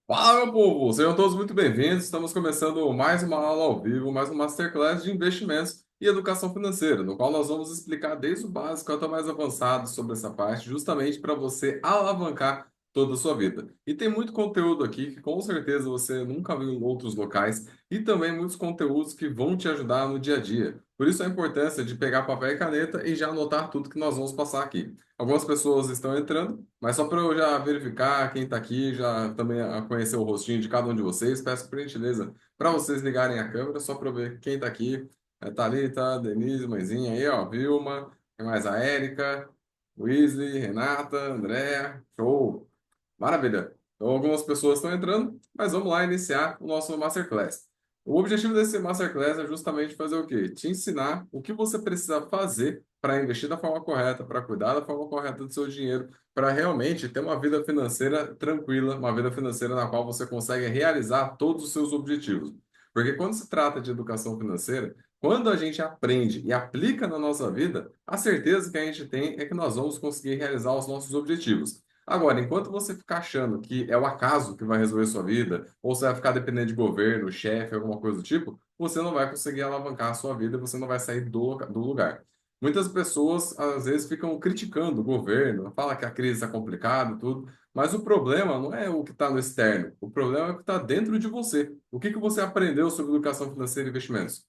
Fala, meu povo! Sejam todos muito bem-vindos. Estamos começando mais uma aula ao vivo, mais um Masterclass de investimentos e educação financeira, no qual nós vamos explicar desde o básico até o mais avançado sobre essa parte, justamente para você alavancar toda a sua vida. E tem muito conteúdo aqui que com certeza você nunca viu em outros locais e também muitos conteúdos que vão te ajudar no dia a dia. Por isso a importância de pegar papel e caneta e já anotar tudo que nós vamos passar aqui. Algumas pessoas estão entrando, mas só para eu já verificar quem está aqui, já também conhecer o rostinho de cada um de vocês, peço por gentileza para vocês ligarem a câmera, só para eu ver quem está aqui. Thalita, Denise, mãezinha aí, ó, Vilma, tem mais a Érica, Wesley, Renata, Andréa, show! Maravilha! Então, algumas pessoas estão entrando, mas vamos lá iniciar o nosso Masterclass. O objetivo desse Masterclass é justamente fazer o quê? Te ensinar o que você precisa fazer para investir da forma correta, para cuidar da forma correta do seu dinheiro, para realmente ter uma vida financeira tranquila, uma vida financeira na qual você consegue realizar todos os seus objetivos. Porque quando se trata de educação financeira, quando a gente aprende e aplica na nossa vida, a certeza que a gente tem é que nós vamos conseguir realizar os nossos objetivos. Agora, enquanto você ficar achando que é o acaso que vai resolver sua vida, ou você vai ficar dependendo de governo, chefe, alguma coisa do tipo, você não vai conseguir alavancar a sua vida, você não vai sair do lugar. Muitas pessoas, às vezes, ficam criticando o governo, fala que a crise está complicada e tudo, mas o problema não é o que está no externo, o problema é o que está dentro de você. O que que você aprendeu sobre educação financeira e investimentos?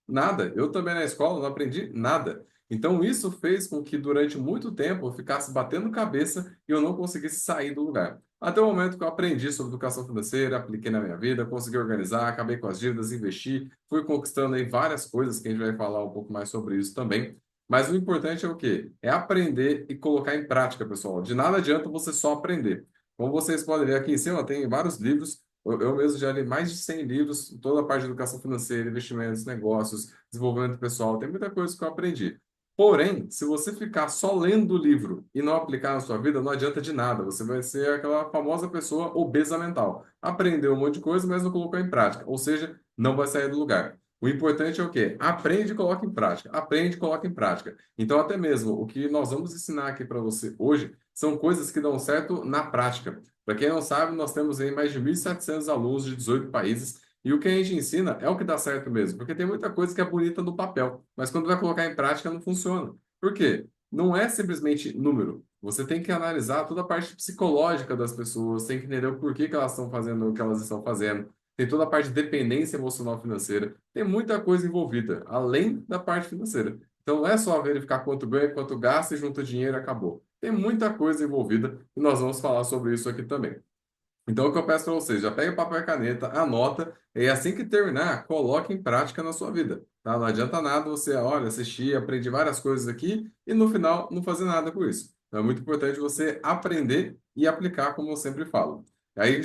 Nada. Eu também na escola não aprendi nada. Então isso fez com que durante muito tempo eu ficasse batendo cabeça e eu não conseguisse sair do lugar. Até o momento que eu aprendi sobre educação financeira, apliquei na minha vida, consegui organizar, acabei com as dívidas, investi, fui conquistando aí várias coisas que a gente vai falar um pouco mais sobre isso também. Mas o importante é o quê? É aprender e colocar em prática, pessoal. De nada adianta você só aprender. Como vocês podem ver aqui em cima, tem vários livros. Eu mesmo já li mais de 100 livros, toda a parte de educação financeira, investimentos, negócios, desenvolvimento pessoal. Tem muita coisa que eu aprendi. Porém, se você ficar só lendo o livro e não aplicar na sua vida, não adianta de nada. Você vai ser aquela famosa pessoa obesa mental. Aprendeu um monte de coisa, mas não colocou em prática. Ou seja, não vai sair do lugar. O importante é o quê? Aprende e coloca em prática. Aprende e coloca em prática. Então, até mesmo o que nós vamos ensinar aqui para você hoje são coisas que dão certo na prática. Para quem não sabe, nós temos aí mais de 1.700 alunos de 18 países e o que a gente ensina é o que dá certo mesmo, porque tem muita coisa que é bonita no papel, mas quando vai colocar em prática não funciona. Por quê? Não é simplesmente número. Você tem que analisar toda a parte psicológica das pessoas, tem que entender o porquê que elas estão fazendo o que elas estão fazendo. Tem toda a parte de dependência emocional financeira. Tem muita coisa envolvida, além da parte financeira. Então não é só verificar quanto ganha, quanto gasta e junta dinheiro e acabou. Tem muita coisa envolvida e nós vamos falar sobre isso aqui também. Então, o que eu peço para vocês, já pega papel e caneta, anota, e assim que terminar, coloque em prática na sua vida, tá? Não adianta nada você, olha, assistir, aprendi várias coisas aqui e no final não fazer nada com isso. Então, é muito importante você aprender e aplicar, como eu sempre falo. Aí,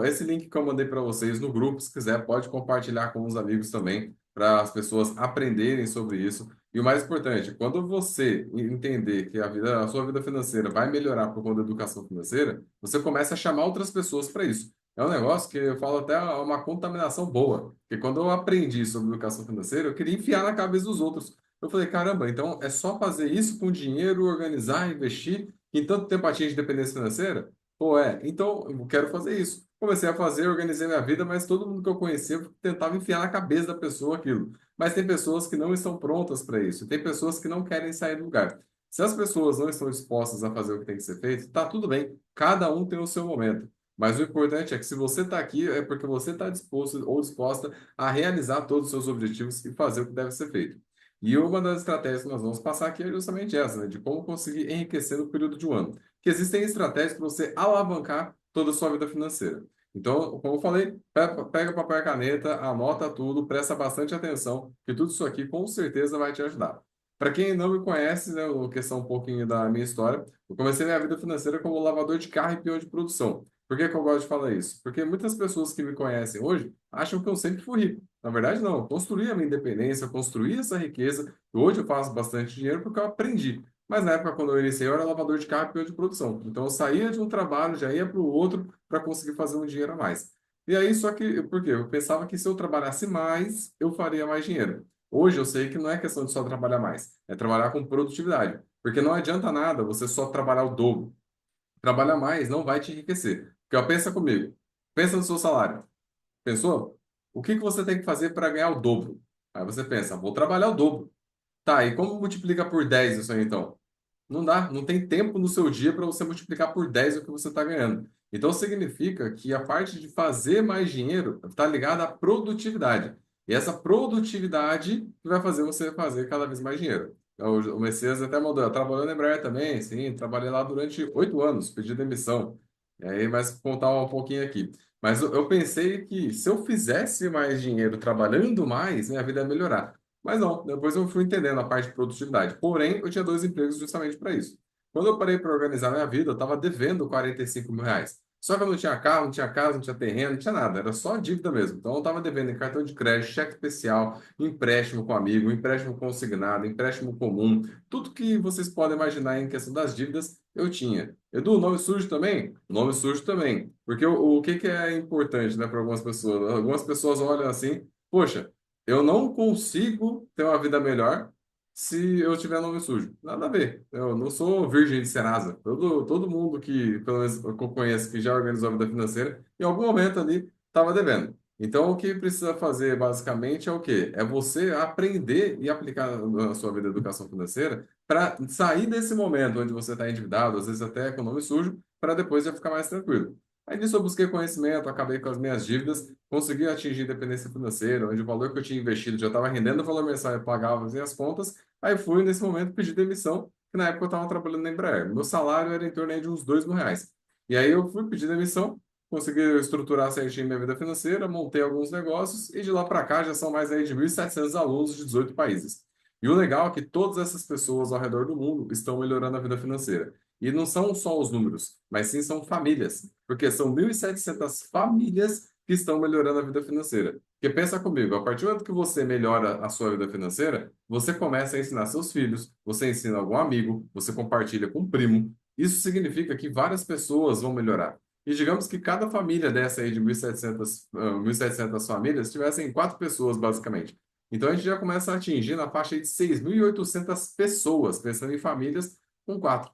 esse link que eu mandei para vocês no grupo, se quiser, pode compartilhar com os amigos também, para as pessoas aprenderem sobre isso. E o mais importante, quando você entender que a sua vida financeira vai melhorar por conta da educação financeira, você começa a chamar outras pessoas para isso. É um negócio que eu falo até uma contaminação boa, porque quando eu aprendi sobre educação financeira, eu queria enfiar na cabeça dos outros. Eu falei, caramba, então é só fazer isso com dinheiro, organizar, investir, em tanto tempo atinge dependência financeira? Pô, então eu quero fazer isso. Comecei a fazer, organizei minha vida, mas todo mundo que eu conhecia eu tentava enfiar na cabeça da pessoa aquilo. Mas tem pessoas que não estão prontas para isso, tem pessoas que não querem sair do lugar. Se as pessoas não estão dispostas a fazer o que tem que ser feito, tá tudo bem. Cada um tem o seu momento. Mas o importante é que se você está aqui, é porque você está disposto ou disposta a realizar todos os seus objetivos e fazer o que deve ser feito. E uma das estratégias que nós vamos passar aqui é justamente essa, né? De como conseguir enriquecer no período de um ano. Que existem estratégias para você alavancar toda a sua vida financeira. Então, como eu falei, pega papel e caneta, anota tudo, presta bastante atenção, que tudo isso aqui com certeza vai te ajudar. Para quem não me conhece, né, questão um pouquinho da minha história, eu comecei minha vida financeira como lavador de carro e peão de produção. Por que que eu gosto de falar isso? Porque muitas pessoas que me conhecem hoje acham que eu sempre fui rico. Na verdade, não. Eu construí a minha independência, eu construí essa riqueza. E hoje eu faço bastante dinheiro porque eu aprendi. Mas na época, quando eu iniciei, eu era lavador de carro e peão de produção. Então, eu saía de um trabalho, já ia para o outro para conseguir fazer um dinheiro a mais. E aí, só que, por quê? Eu pensava que se eu trabalhasse mais, eu faria mais dinheiro. Hoje eu sei que não é questão de só trabalhar mais, é trabalhar com produtividade. Porque não adianta nada você só trabalhar o dobro. Trabalhar mais não vai te enriquecer. Porque ó, pensa comigo. Pensa no seu salário. Pensou? O que que você tem que fazer para ganhar o dobro? Aí você pensa, vou trabalhar o dobro. Tá, e como multiplica por 10 isso aí então? Não dá, não tem tempo no seu dia para você multiplicar por 10 o que você está ganhando. Então significa que a parte de fazer mais dinheiro está ligada à produtividade. E essa produtividade que vai fazer você fazer cada vez mais dinheiro. O Messias até mandou, eu trabalhei na Embraer também, sim, trabalhei lá durante 8 anos, pedi demissão. E aí, mas contar um pouquinho aqui. Mas eu pensei que se eu fizesse mais dinheiro trabalhando mais, minha vida ia melhorar. Mas não, depois eu fui entendendo a parte de produtividade. Porém, eu tinha dois empregos justamente para isso. Quando eu parei para organizar minha vida, eu estava devendo R$ 45.000. Só que eu não tinha carro, não tinha casa, não tinha terreno, não tinha nada. Era só dívida mesmo. Então eu estava devendo em cartão de crédito, cheque especial, empréstimo com amigo, empréstimo consignado, empréstimo comum. Tudo que vocês podem imaginar em questão das dívidas, eu tinha. Edu, nome sujo também? Nome sujo também. Porque o que que é importante, né, para algumas pessoas? Algumas pessoas olham assim, poxa, eu não consigo ter uma vida melhor se eu tiver nome sujo. Nada a ver. Eu não sou virgem de Serasa. Todo mundo que, pelo menos, que eu conheço, que já organizou a vida financeira, em algum momento ali estava devendo. Então, o que precisa fazer, basicamente, é o quê? É você aprender e aplicar na sua vida de educação financeira para sair desse momento onde você está endividado, às vezes até com nome sujo, para depois já ficar mais tranquilo. Aí nisso eu busquei conhecimento, acabei com as minhas dívidas, consegui atingir independência financeira, onde o valor que eu tinha investido já estava rendendo o valor mensal, eu pagava as contas. Aí fui, nesse momento, pedir demissão, que na época eu estava trabalhando na Embraer. Meu salário era em torno aí de uns R$ 2.000. E aí eu fui pedir demissão, consegui estruturar certinho minha vida financeira, montei alguns negócios, e de lá para cá já são mais aí de 1.700 alunos de 18 países. E o legal é que todas essas pessoas ao redor do mundo estão melhorando a vida financeira. E não são só os números, mas sim são famílias, porque são 1.700 famílias que estão melhorando a vida financeira. Porque pensa comigo, a partir do momento que você melhora a sua vida financeira, você começa a ensinar seus filhos, você ensina algum amigo, você compartilha com um primo. Isso significa que várias pessoas vão melhorar. E digamos que cada família dessa aí de 1.700 famílias tivessem quatro pessoas, basicamente. Então a gente já começa a atingir na faixa aí de 6.800 pessoas, pensando em famílias com quatro.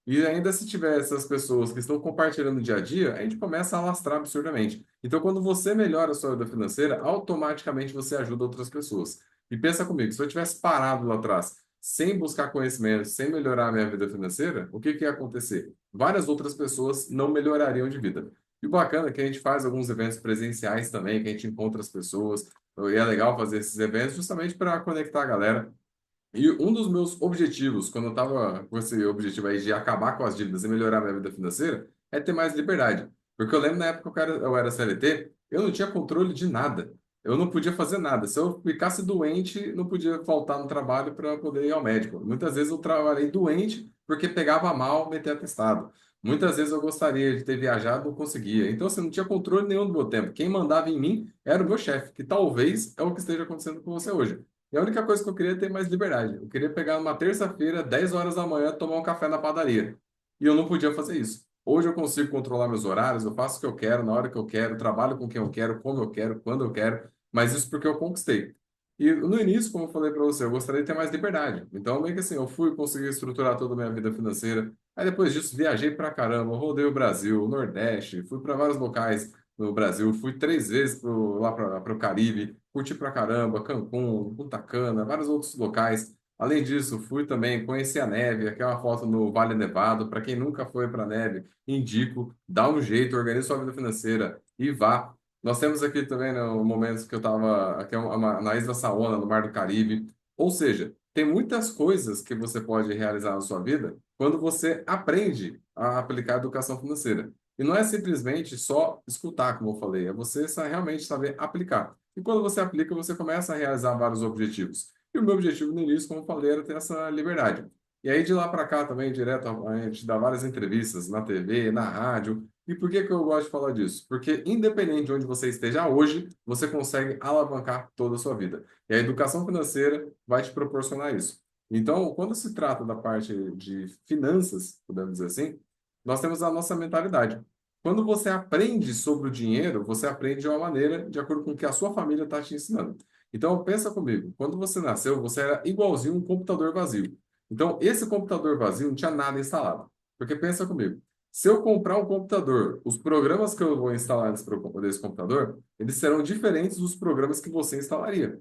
E ainda se tiver essas pessoas que estão compartilhando o dia a dia, a gente começa a alastrar absurdamente. Então, quando você melhora a sua vida financeira, automaticamente você ajuda outras pessoas. E pensa comigo, se eu tivesse parado lá atrás, sem buscar conhecimento, sem melhorar a minha vida financeira, o que que ia acontecer? Várias outras pessoas não melhorariam de vida. E o bacana é que a gente faz alguns eventos presenciais também, que a gente encontra as pessoas, e é legal fazer esses eventos justamente para conectar a galera. E um dos meus objetivos, quando eu estava com esse objetivo aí de acabar com as dívidas e melhorar a minha vida financeira, é ter mais liberdade. Porque eu lembro na época que eu era CLT, eu não tinha controle de nada. Eu não podia fazer nada. Se eu ficasse doente, não podia faltar no trabalho para poder ir ao médico. Muitas vezes eu trabalhei doente porque pegava mal meter atestado. Muitas vezes eu gostaria de ter viajado, não conseguia. Então, assim, não tinha controle nenhum do meu tempo. Quem mandava em mim era o meu chefe, que talvez é o que esteja acontecendo com você hoje. E a única coisa que eu queria é ter mais liberdade. Eu queria pegar numa terça-feira, 10 horas da manhã, tomar um café na padaria. E eu não podia fazer isso. Hoje eu consigo controlar meus horários, eu faço o que eu quero, na hora que eu quero, trabalho com quem eu quero, como eu quero, quando eu quero, mas isso porque eu conquistei. E no início, como eu falei para você, eu gostaria de ter mais liberdade. Então, meio que assim, eu fui conseguir estruturar toda a minha vida financeira. Aí depois disso, viajei pra caramba, rodei o Brasil, o Nordeste, fui para vários locais no Brasil, fui 3 vezes lá para o Caribe, curti pra caramba, Cancún, Punta Cana, vários outros locais. Além disso, fui também conhecer a neve, aqui é uma foto no Vale Nevado. Para quem nunca foi para a neve, indico, dá um jeito, organize sua vida financeira e vá. Nós temos aqui também, né, momentos que eu estava aqui na Isla Saona, no Mar do Caribe. Ou seja, tem muitas coisas que você pode realizar na sua vida quando você aprende a aplicar a educação financeira. E não é simplesmente só escutar, como eu falei, é você realmente saber aplicar. E quando você aplica, você começa a realizar vários objetivos. E o meu objetivo no início, como eu falei, era ter essa liberdade. E aí, de lá para cá também, direto, a gente dá várias entrevistas na TV, na rádio. E por que que eu gosto de falar disso? Porque, independente de onde você esteja hoje, você consegue alavancar toda a sua vida. E a educação financeira vai te proporcionar isso. Então, quando se trata da parte de finanças, podemos dizer assim, nós temos a nossa mentalidade. Quando você aprende sobre o dinheiro, você aprende de uma maneira de acordo com o que a sua família está te ensinando. Então, pensa comigo, quando você nasceu, você era igualzinho um computador vazio. Então, esse computador vazio não tinha nada instalado. Porque pensa comigo, Se eu comprar um computador, os programas que eu vou instalar nesse computador, eles serão diferentes dos programas que você instalaria.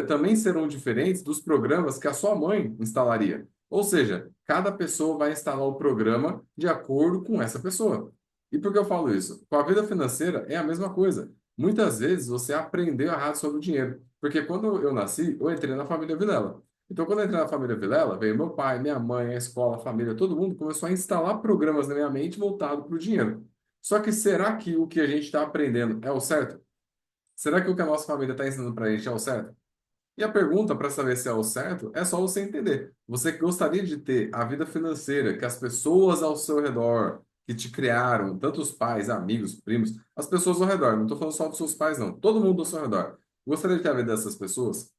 Também serão diferentes dos programas que a sua mãe instalaria. Ou seja, cada pessoa vai instalar o programa de acordo com essa pessoa. E por que eu falo isso? Com a vida financeira é a mesma coisa. Muitas vezes você aprendeu errado sobre o dinheiro. Porque quando eu nasci, eu entrei na família Vilela. Então, quando eu entrei na família Vilela, veio meu pai, minha mãe, a escola, a família, todo mundo começou a instalar programas na minha mente voltado para o dinheiro. Só que será que o que a gente está aprendendo é o certo? Será que o que a nossa família está ensinando para a gente é o certo? E a pergunta para saber se é o certo é só você entender. Você gostaria de ter a vida financeira que as pessoas ao seu redor, que te criaram, tanto os pais, amigos, primos, as pessoas ao redor, não estou falando só dos seus pais, não, todo mundo ao seu redor. Gostaria de ter a vida dessas pessoas?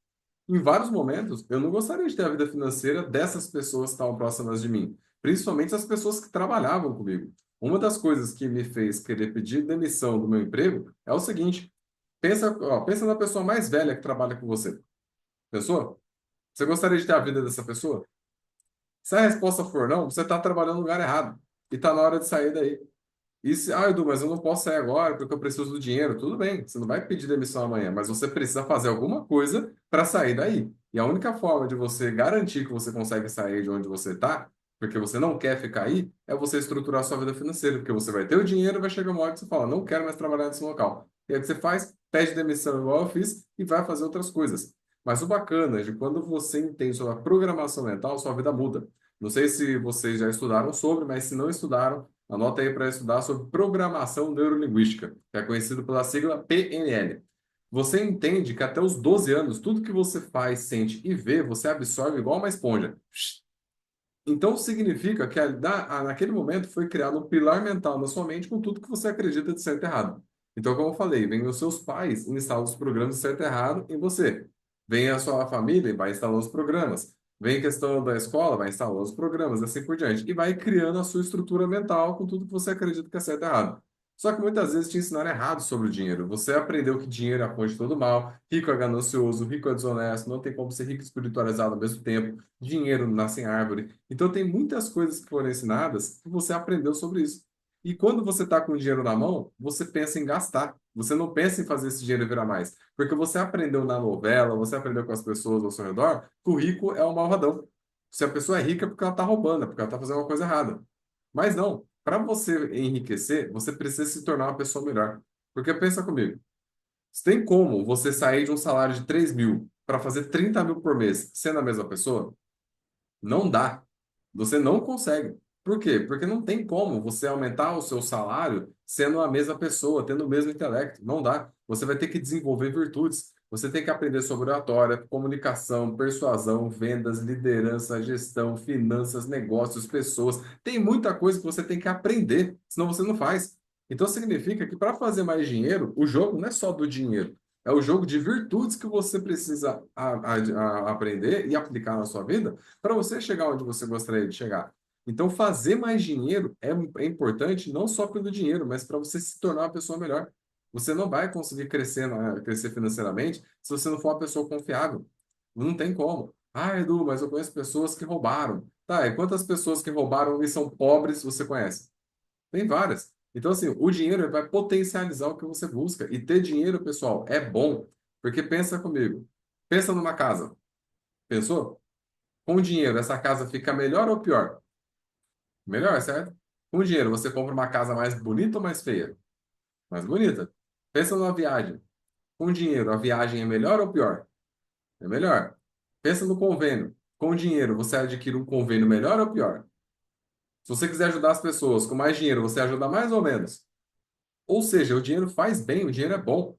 Em vários momentos, eu não gostaria de ter a vida financeira dessas pessoas que estavam próximas de mim, principalmente as pessoas que trabalhavam comigo. Uma das coisas que me fez querer pedir demissão do meu emprego é o seguinte: pensa na pessoa mais velha que trabalha com você. Pensou? Você gostaria de ter a vida dessa pessoa? Se a resposta for não, você está trabalhando no lugar errado e está na hora de sair daí. E se, Edu, mas eu não posso sair agora porque eu preciso do dinheiro. Tudo bem, você não vai pedir demissão amanhã, mas você precisa fazer alguma coisa para sair daí. E a única forma de você garantir que você consegue sair de onde você está, porque você não quer ficar aí, é você estruturar a sua vida financeira, porque você vai ter o dinheiro, vai chegar uma hora que você fala, não quero mais trabalhar nesse local. E aí o que você faz? Pede demissão igual eu fiz e vai fazer outras coisas. Mas o bacana é de quando você entende sobre a programação mental, sua vida muda. Não sei se vocês já estudaram sobre, mas se não estudaram, anota aí para estudar sobre programação neurolinguística, que é conhecido pela sigla PNL. Você entende que até os 12 anos, tudo que você faz, sente e vê, você absorve igual uma esponja. Então, significa que naquele momento foi criado um pilar mental na sua mente com tudo que você acredita de certo e errado. Então, como eu falei, vem os seus pais e instalam os programas de certo e errado em você. Vem a sua família e vai instalando os programas. Vem a questão da escola, vai instalando os programas, assim por diante. E vai criando a sua estrutura mental com tudo que você acredita que é certo e errado. Só que muitas vezes te ensinaram errado sobre o dinheiro. Você aprendeu que dinheiro é a fonte de todo mal, rico é ganancioso, rico é desonesto, não tem como ser rico e espiritualizado ao mesmo tempo, dinheiro não nasce em árvore. Então, tem muitas coisas que foram ensinadas que você aprendeu sobre isso. E quando você está com o dinheiro na mão, você pensa em gastar. Você não pensa em fazer esse dinheiro virar mais. Porque você aprendeu na novela, você aprendeu com as pessoas ao seu redor, que o rico é o malvadão. Se a pessoa é rica é porque ela está roubando, é porque ela está fazendo uma coisa errada. Mas não. Para você enriquecer, você precisa se tornar uma pessoa melhor. Porque pensa comigo. Se tem como você sair de um salário de 3 mil para fazer 30 mil por mês sendo a mesma pessoa? Não dá. Você não consegue. Por quê? Porque não tem como você aumentar o seu salário sendo a mesma pessoa, tendo o mesmo intelecto. Não dá. Você vai ter que desenvolver virtudes. Você tem que aprender sobre oratória, comunicação, persuasão, vendas, liderança, gestão, finanças, negócios, pessoas. Tem muita coisa que você tem que aprender, senão você não faz. Então significa que para fazer mais dinheiro, o jogo não é só do dinheiro. É o jogo de virtudes que você precisa aprender e aplicar na sua vida para você chegar onde você gostaria de chegar. Então, fazer mais dinheiro é importante não só pelo dinheiro, mas para você se tornar uma pessoa melhor. Você não vai conseguir crescer financeiramente se você não for uma pessoa confiável. Não tem como. Ah, Edu, mas eu conheço pessoas que roubaram. Tá, e quantas pessoas que roubaram e são pobres você conhece? Tem várias. Então, assim, o dinheiro ele vai potencializar o que você busca. E ter dinheiro, pessoal, é bom. Porque pensa comigo. Pensa numa casa. Pensou? Com dinheiro, essa casa fica melhor ou pior? Melhor, certo? Com dinheiro, você compra uma casa mais bonita ou mais feia? Mais bonita. Pensa numa viagem. Com dinheiro, a viagem é melhor ou pior? É melhor. Pensa no convênio. Com dinheiro, você adquire um convênio melhor ou pior? Se você quiser ajudar as pessoas com mais dinheiro, você ajuda mais ou menos? Ou seja, o dinheiro faz bem, o dinheiro é bom.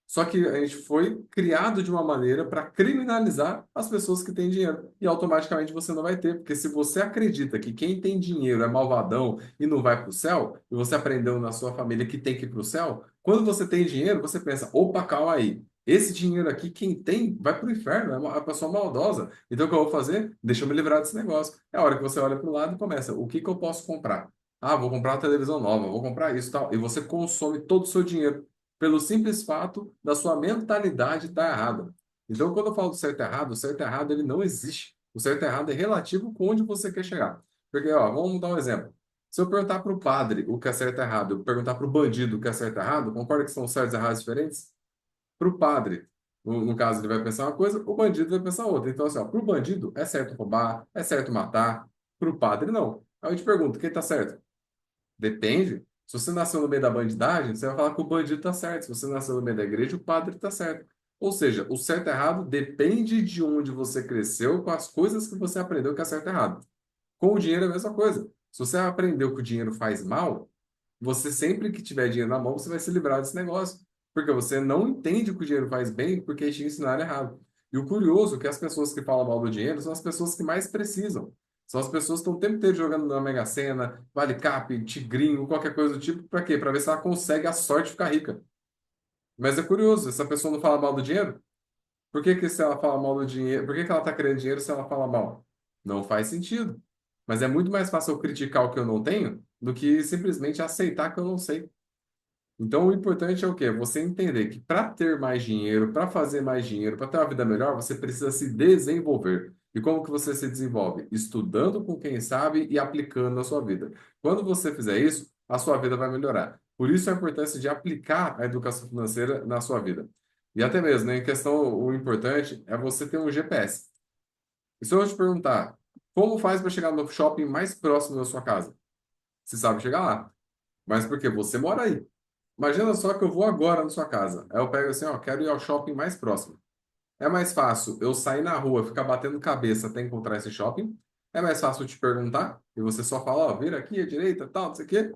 Só que a gente foi criado de uma maneira para criminalizar as pessoas que têm dinheiro. E automaticamente você não vai ter, porque se você acredita que quem tem dinheiro é malvadão e não vai para o céu, e você aprendeu na sua família que tem que ir para o céu, quando você tem dinheiro, você pensa: opa, calma aí. Esse dinheiro aqui, quem tem, vai para o inferno, é uma pessoa maldosa. Então, o que eu vou fazer? Deixa eu me livrar desse negócio. É a hora que você olha para o lado e começa: o que que eu posso comprar? Ah, vou comprar uma televisão nova, vou comprar isso e tal. E você consome todo o seu dinheiro pelo simples fato da sua mentalidade estar errada. Então, quando eu falo do certo e errado, o certo e errado ele não existe. O certo e errado é relativo com onde você quer chegar. Porque, ó, vamos dar um exemplo. Se eu perguntar para o padre o que é certo e errado, eu perguntar para o bandido o que é certo e errado, concorda que são certos e errados diferentes? Para o padre, no caso, ele vai pensar uma coisa, o bandido vai pensar outra. Então, assim, para o bandido é certo roubar, é certo matar, para o padre não. Aí eu te pergunto, quem está certo? Depende. Se você nasceu no meio da bandidagem, você vai falar que o bandido está certo. Se você nasceu no meio da igreja, o padre está certo. Ou seja, o certo e errado depende de onde você cresceu, com as coisas que você aprendeu que é certo e errado. Com o dinheiro é a mesma coisa. Se você aprendeu que o dinheiro faz mal, você sempre que tiver dinheiro na mão, você vai se livrar desse negócio. Porque você não entende que o dinheiro faz bem porque te ensinaram errado. E o curioso é que as pessoas que falam mal do dinheiro são as pessoas que mais precisam. São as pessoas que estão o tempo inteiro jogando na Mega Sena, Vale Cap, Tigrinho, qualquer coisa do tipo. Para quê? Para ver se ela consegue a sorte de ficar rica. Mas é curioso, essa pessoa não fala mal do dinheiro? Por que que se ela fala mal do dinheiro, por que que ela está querendo dinheiro se ela fala mal? Não faz sentido. Mas é muito mais fácil eu criticar o que eu não tenho do que simplesmente aceitar que eu não sei. Então, o importante é o quê? Você entender que para ter mais dinheiro, para fazer mais dinheiro, para ter uma vida melhor, você precisa se desenvolver. E como que você se desenvolve? Estudando com quem sabe e aplicando na sua vida. Quando você fizer isso, a sua vida vai melhorar. Por isso a importância de aplicar a educação financeira na sua vida. E até mesmo, né, em questão, o importante é você ter um GPS. E se eu te perguntar, como faz para chegar no shopping mais próximo da sua casa? Você sabe chegar lá, mas porque você mora aí. Imagina só que eu vou agora na sua casa. Aí eu pego assim, ó, quero ir ao shopping mais próximo. É mais fácil eu sair na rua, ficar batendo cabeça até encontrar esse shopping? É mais fácil eu te perguntar e você só fala, ó, vira aqui à direita, tal, não sei o quê?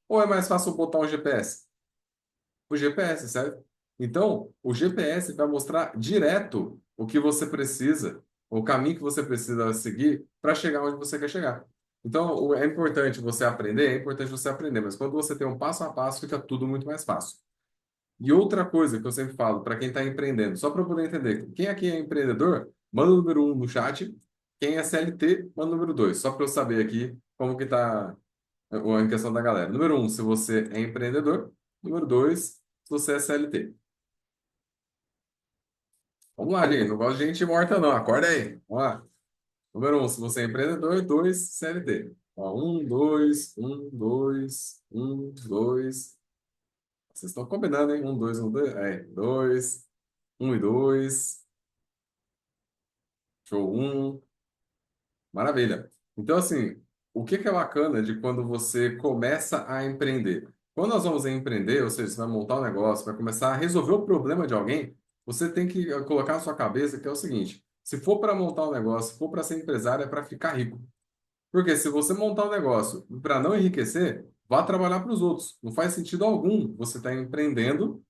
Ou é mais fácil eu botar um GPS? O GPS, certo? Então, o GPS vai mostrar direto o que você precisa, o caminho que você precisa seguir para chegar onde você quer chegar. Então, é importante você aprender, é importante você aprender, mas quando você tem um passo a passo, fica tudo muito mais fácil. E outra coisa que eu sempre falo para quem está empreendendo, só para poder entender, quem aqui é empreendedor, manda o número um no chat. Quem é CLT, manda o número 2, só para eu saber aqui como que está a questão da galera. Número um, se você é empreendedor. Número 2, se você é CLT. Vamos lá, gente. Não gosto de gente morta, não. Acorda aí. Vamos lá. Número um, se você é empreendedor. 2, CLT. Ó, 1, 2, 1, 2, 1, 2. Vocês estão combinando, hein? 1, 2, 1, 2. É, 2, 1 e 2. Show 1. Maravilha. Então, assim, o que que é bacana de quando você começa a empreender? Quando nós vamos empreender, ou seja, você vai montar um negócio, vai começar a resolver o problema de alguém, você tem que colocar na sua cabeça que é o seguinte: se for para montar um negócio, se for para ser empresário, é para ficar rico. Porque se você montar um negócio para não enriquecer, vá trabalhar para os outros. Não faz sentido algum você estar empreendendo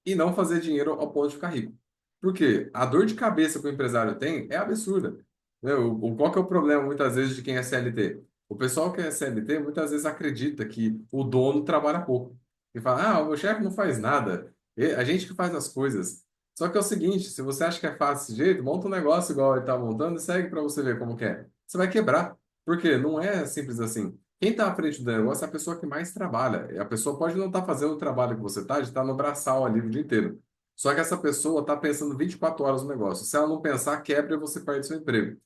e não fazer dinheiro ao ponto de ficar rico. Porque a dor de cabeça que o empresário tem é absurda. Né? Qual que é o problema, muitas vezes, de quem é CLT? O pessoal que é CLT muitas vezes acredita que o dono trabalha pouco. E fala, ah, o meu chefe não faz nada, a gente que faz as coisas. Só que é o seguinte, se você acha que é fácil desse jeito, monta um negócio igual ele está montando e segue para você ver como que é. Você vai quebrar. Por quê? Não é simples assim. Quem está à frente do negócio é a pessoa que mais trabalha. E a pessoa pode não estar fazendo o trabalho que você está, de estar no braçal ali o dia inteiro. Só que essa pessoa está pensando 24 horas no negócio. Se ela não pensar, quebra e você perde seu emprego.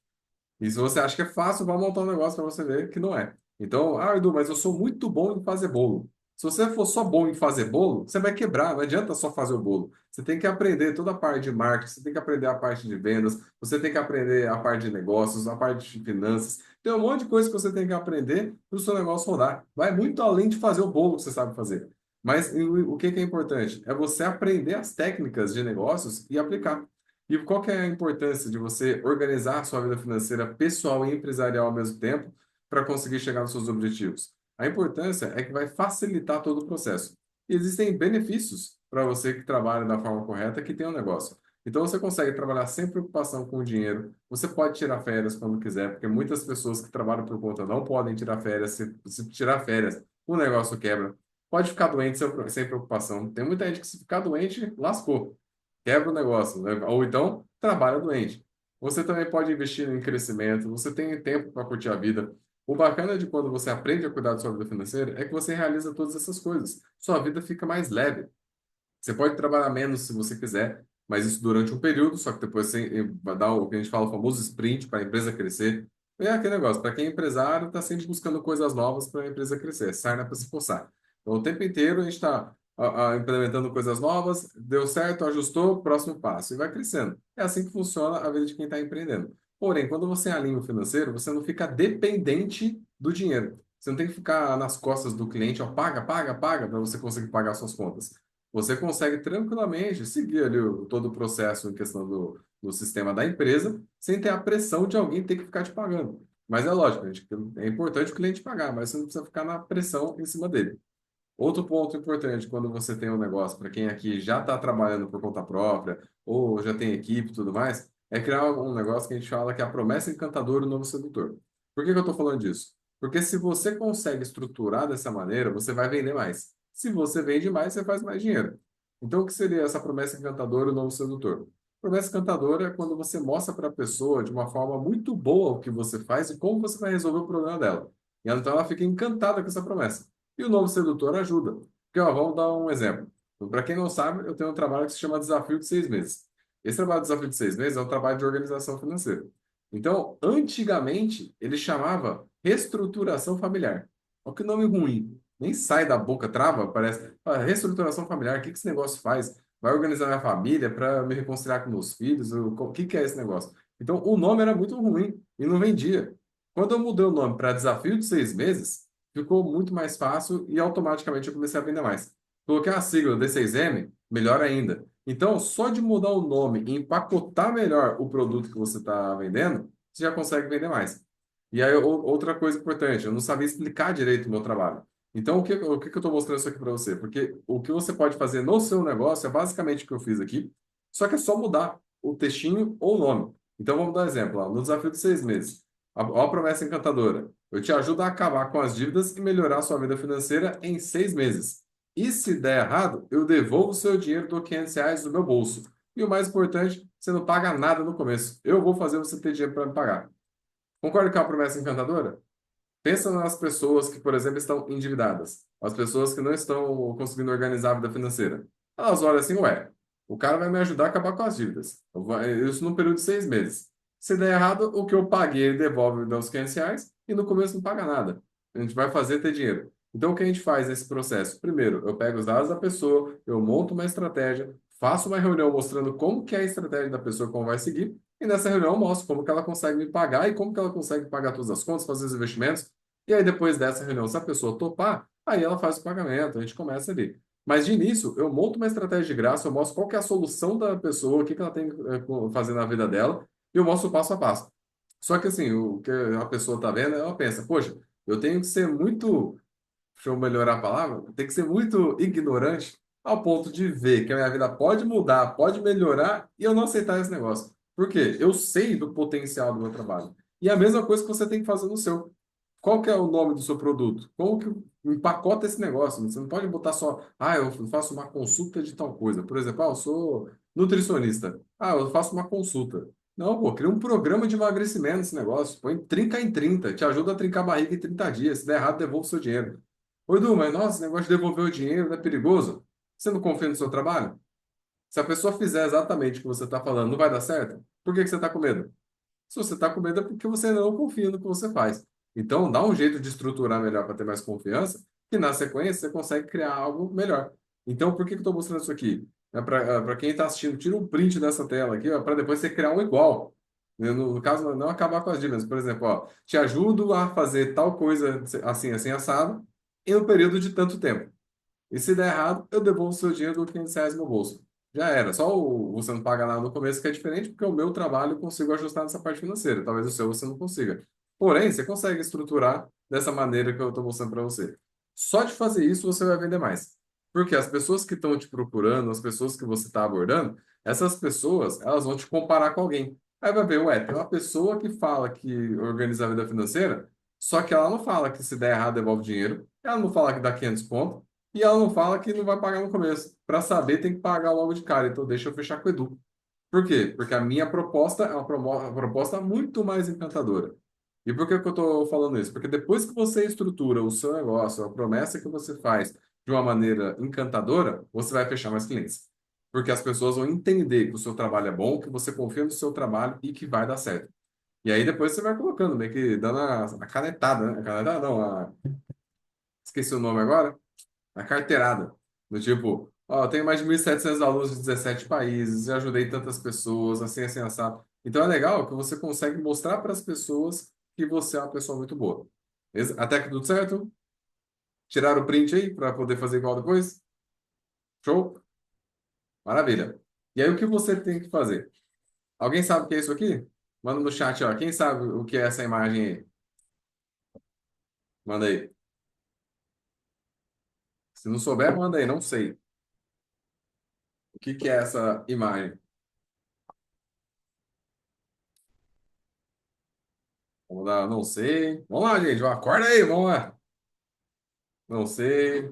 E se você acha que é fácil, vai montar um negócio para você ver que não é. Então, ah, Edu, mas eu sou muito bom em fazer bolo. Se você for só bom em fazer bolo, você vai quebrar. Não adianta só fazer o bolo. Você tem que aprender toda a parte de marketing, você tem que aprender a parte de vendas, você tem que aprender a parte de negócios, a parte de finanças. Tem um monte de coisa que você tem que aprender para o seu negócio rodar. Vai muito além de fazer o bolo que você sabe fazer. Mas o que que é importante? É você aprender as técnicas de negócios e aplicar. E qual que é a importância de você organizar a sua vida financeira pessoal e empresarial ao mesmo tempo para conseguir chegar nos seus objetivos? A importância é que vai facilitar todo o processo. E existem benefícios para você que trabalha da forma correta, que tem um negócio. Então você consegue trabalhar sem preocupação com o dinheiro. Você pode tirar férias quando quiser, porque muitas pessoas que trabalham por conta não podem tirar férias. Se tirar férias, o negócio quebra. Pode ficar doente sem preocupação. Tem muita gente que se ficar doente, lascou, quebra o negócio, né? Ou então trabalha doente. Você também pode investir em crescimento, você tem tempo para curtir a vida. O bacana de quando você aprende a cuidar da sua vida financeira é que você realiza todas essas coisas. Sua vida fica mais leve. Você pode trabalhar menos se você quiser, mas isso durante um período, só que depois você vai dar o que a gente fala, o famoso sprint para a empresa crescer. É aquele negócio, para quem é empresário, está sempre buscando coisas novas para a empresa crescer, sarna para se coçar. Então, o tempo inteiro a gente está implementando coisas novas, deu certo, ajustou, próximo passo, e vai crescendo. É assim que funciona a vida de quem está empreendendo. Porém, quando você alinha o financeiro, você não fica dependente do dinheiro. Você não tem que ficar nas costas do cliente, ó, paga, paga, paga, para você conseguir pagar suas contas. Você consegue tranquilamente seguir ali todo o processo em questão do sistema da empresa, sem ter a pressão de alguém ter que ficar te pagando. Mas é lógico, é importante o cliente pagar, mas você não precisa ficar na pressão em cima dele. Outro ponto importante quando você tem um negócio, para quem aqui já está trabalhando por conta própria, ou já tem equipe e tudo mais, é criar um negócio que a gente fala que é a promessa encantadora e o novo sedutor. Por que que eu estou falando disso? Porque se você consegue estruturar dessa maneira, você vai vender mais. Se você vende mais, você faz mais dinheiro. Então, o que seria essa promessa encantadora e o novo sedutor? Promessa encantadora é quando você mostra para a pessoa de uma forma muito boa o que você faz e como você vai resolver o problema dela. E então ela fica encantada com essa promessa. E o novo sedutor ajuda. Porque, ó, vamos dar um exemplo. Para quem não sabe, eu tenho um trabalho que se chama Desafio de 6 meses. Esse trabalho de Desafio de 6 meses é um trabalho de organização financeira. Então, antigamente, ele chamava reestruturação familiar. Olha que nome ruim. Nem sai da boca, trava, parece. Ah, reestruturação familiar, o que que esse negócio faz? Vai organizar minha família para me reconciliar com meus filhos? O que que é esse negócio? Então, o nome era muito ruim e não vendia. Quando eu mudei o nome para Desafio de 6 meses, ficou muito mais fácil e automaticamente eu comecei a vender mais. Coloquei a sigla D6M, melhor ainda. Então, só de mudar o nome e empacotar melhor o produto que você está vendendo, você já consegue vender mais. E aí, outra coisa importante, eu não sabia explicar direito o meu trabalho. Então, o que que eu estou mostrando isso aqui para você? Porque o que você pode fazer no seu negócio é basicamente o que eu fiz aqui, só que é só mudar o textinho ou o nome. Então, vamos dar um exemplo. Ó, no desafio de 6 meses, a promessa encantadora. Eu te ajudo a acabar com as dívidas e melhorar sua vida financeira em 6 meses. E se der errado, eu devolvo o seu dinheiro, dou R$ 500 do meu bolso. E o mais importante, você não paga nada no começo. Eu vou fazer você ter dinheiro para me pagar. Concorda com a promessa encantadora? Pensa nas pessoas que, por exemplo, estão endividadas. As pessoas que não estão conseguindo organizar a vida financeira. Elas olham assim, ué, o cara vai me ajudar a acabar com as dívidas. Isso num período de 6 meses. Se der errado, o que eu paguei, ele devolve, me dá os R$ 500 e no começo não paga nada. A gente vai fazer ter dinheiro. Então, o que a gente faz nesse processo? Primeiro, eu pego os dados da pessoa, eu monto uma estratégia, faço uma reunião mostrando como que é a estratégia da pessoa, como vai seguir, e nessa reunião eu mostro como que ela consegue me pagar e como que ela consegue pagar todas as contas, fazer os investimentos. E aí, depois dessa reunião, se a pessoa topar, aí ela faz o pagamento, a gente começa ali. Mas de início, eu monto uma estratégia de graça, eu mostro qual que é a solução da pessoa, o que que ela tem que fazer na vida dela, e eu mostro o passo a passo. Só que assim, o que a pessoa está vendo, ela pensa, poxa, eu tenho que ser muito, deixa eu melhorar a palavra, tem que ser muito ignorante ao ponto de ver que a minha vida pode mudar, pode melhorar e eu não aceitar esse negócio. Por quê? Eu sei do potencial do meu trabalho. E é a mesma coisa que você tem que fazer no seu. Qual que é o nome do seu produto? Como que empacota esse negócio? Você não pode botar só, eu faço uma consulta de tal coisa. Por exemplo, eu sou nutricionista. Eu faço uma consulta. Não, pô, cria um programa de emagrecimento nesse negócio. Põe trinca em 30, te ajuda a trincar a barriga em 30 dias. Se der errado, devolve o seu dinheiro. Oi, Edu, mas nossa, esse negócio de devolver o dinheiro não é perigoso? Você não confia no seu trabalho? Se a pessoa fizer exatamente o que você está falando, não vai dar certo? Por que que você está com medo? Se você está com medo é porque você não confia no que você faz. Então, dá um jeito de estruturar melhor para ter mais confiança, que na sequência você consegue criar algo melhor. Então, por que que eu estou mostrando isso aqui? Para quem está assistindo, tira um print dessa tela aqui, para depois você criar um igual. No caso, não acabar com as dívidas. Por exemplo, ó, te ajudo a fazer tal coisa assim, assim, assado, em um período de tanto tempo. E se der errado, eu devolvo o seu dinheiro do R$ 500 no bolso. Já era. Só você não paga nada no começo, que é diferente, porque o meu trabalho eu consigo ajustar nessa parte financeira. Talvez o seu você não consiga. Porém, você consegue estruturar dessa maneira que eu estou mostrando para você. Só de fazer isso, você vai vender mais. Porque as pessoas que estão te procurando, as pessoas que você está abordando, essas pessoas, elas vão te comparar com alguém. Aí vai ver, ué, tem uma pessoa que fala que organiza a vida financeira, só que ela não fala que se der errado devolve dinheiro, ela não fala que dá 500 pontos, e ela não fala que não vai pagar no começo. Para saber, tem que pagar logo de cara. Então, deixa eu fechar com o Edu. Por quê? Porque a minha proposta é uma proposta muito mais encantadora. E por que que eu estou falando isso? Porque depois que você estrutura o seu negócio, a promessa que você faz de uma maneira encantadora, você vai fechar mais clientes. Porque as pessoas vão entender que o seu trabalho é bom, que você confia no seu trabalho e que vai dar certo. E aí depois você vai colocando, meio que dando a canetada, né? A canetada não, esqueci o nome agora. A carteirada. Do tipo, ó, eu tenho mais de 1.700 alunos de 17 países, já ajudei tantas pessoas, assim, assim, assado. Então é legal que você consegue mostrar para as pessoas que você é uma pessoa muito boa. Até que tudo certo? Tiraram o print aí para poder fazer igual depois? Show? Maravilha. E aí o que você tem que fazer? Alguém sabe o que é isso aqui? Manda no chat, ó. Quem sabe o que é essa imagem aí? Manda aí. Se não souber, manda aí. Não sei. O que que é essa imagem? Vamos dar, não sei. Vamos lá, gente. Acorda aí, vamos lá. Não sei.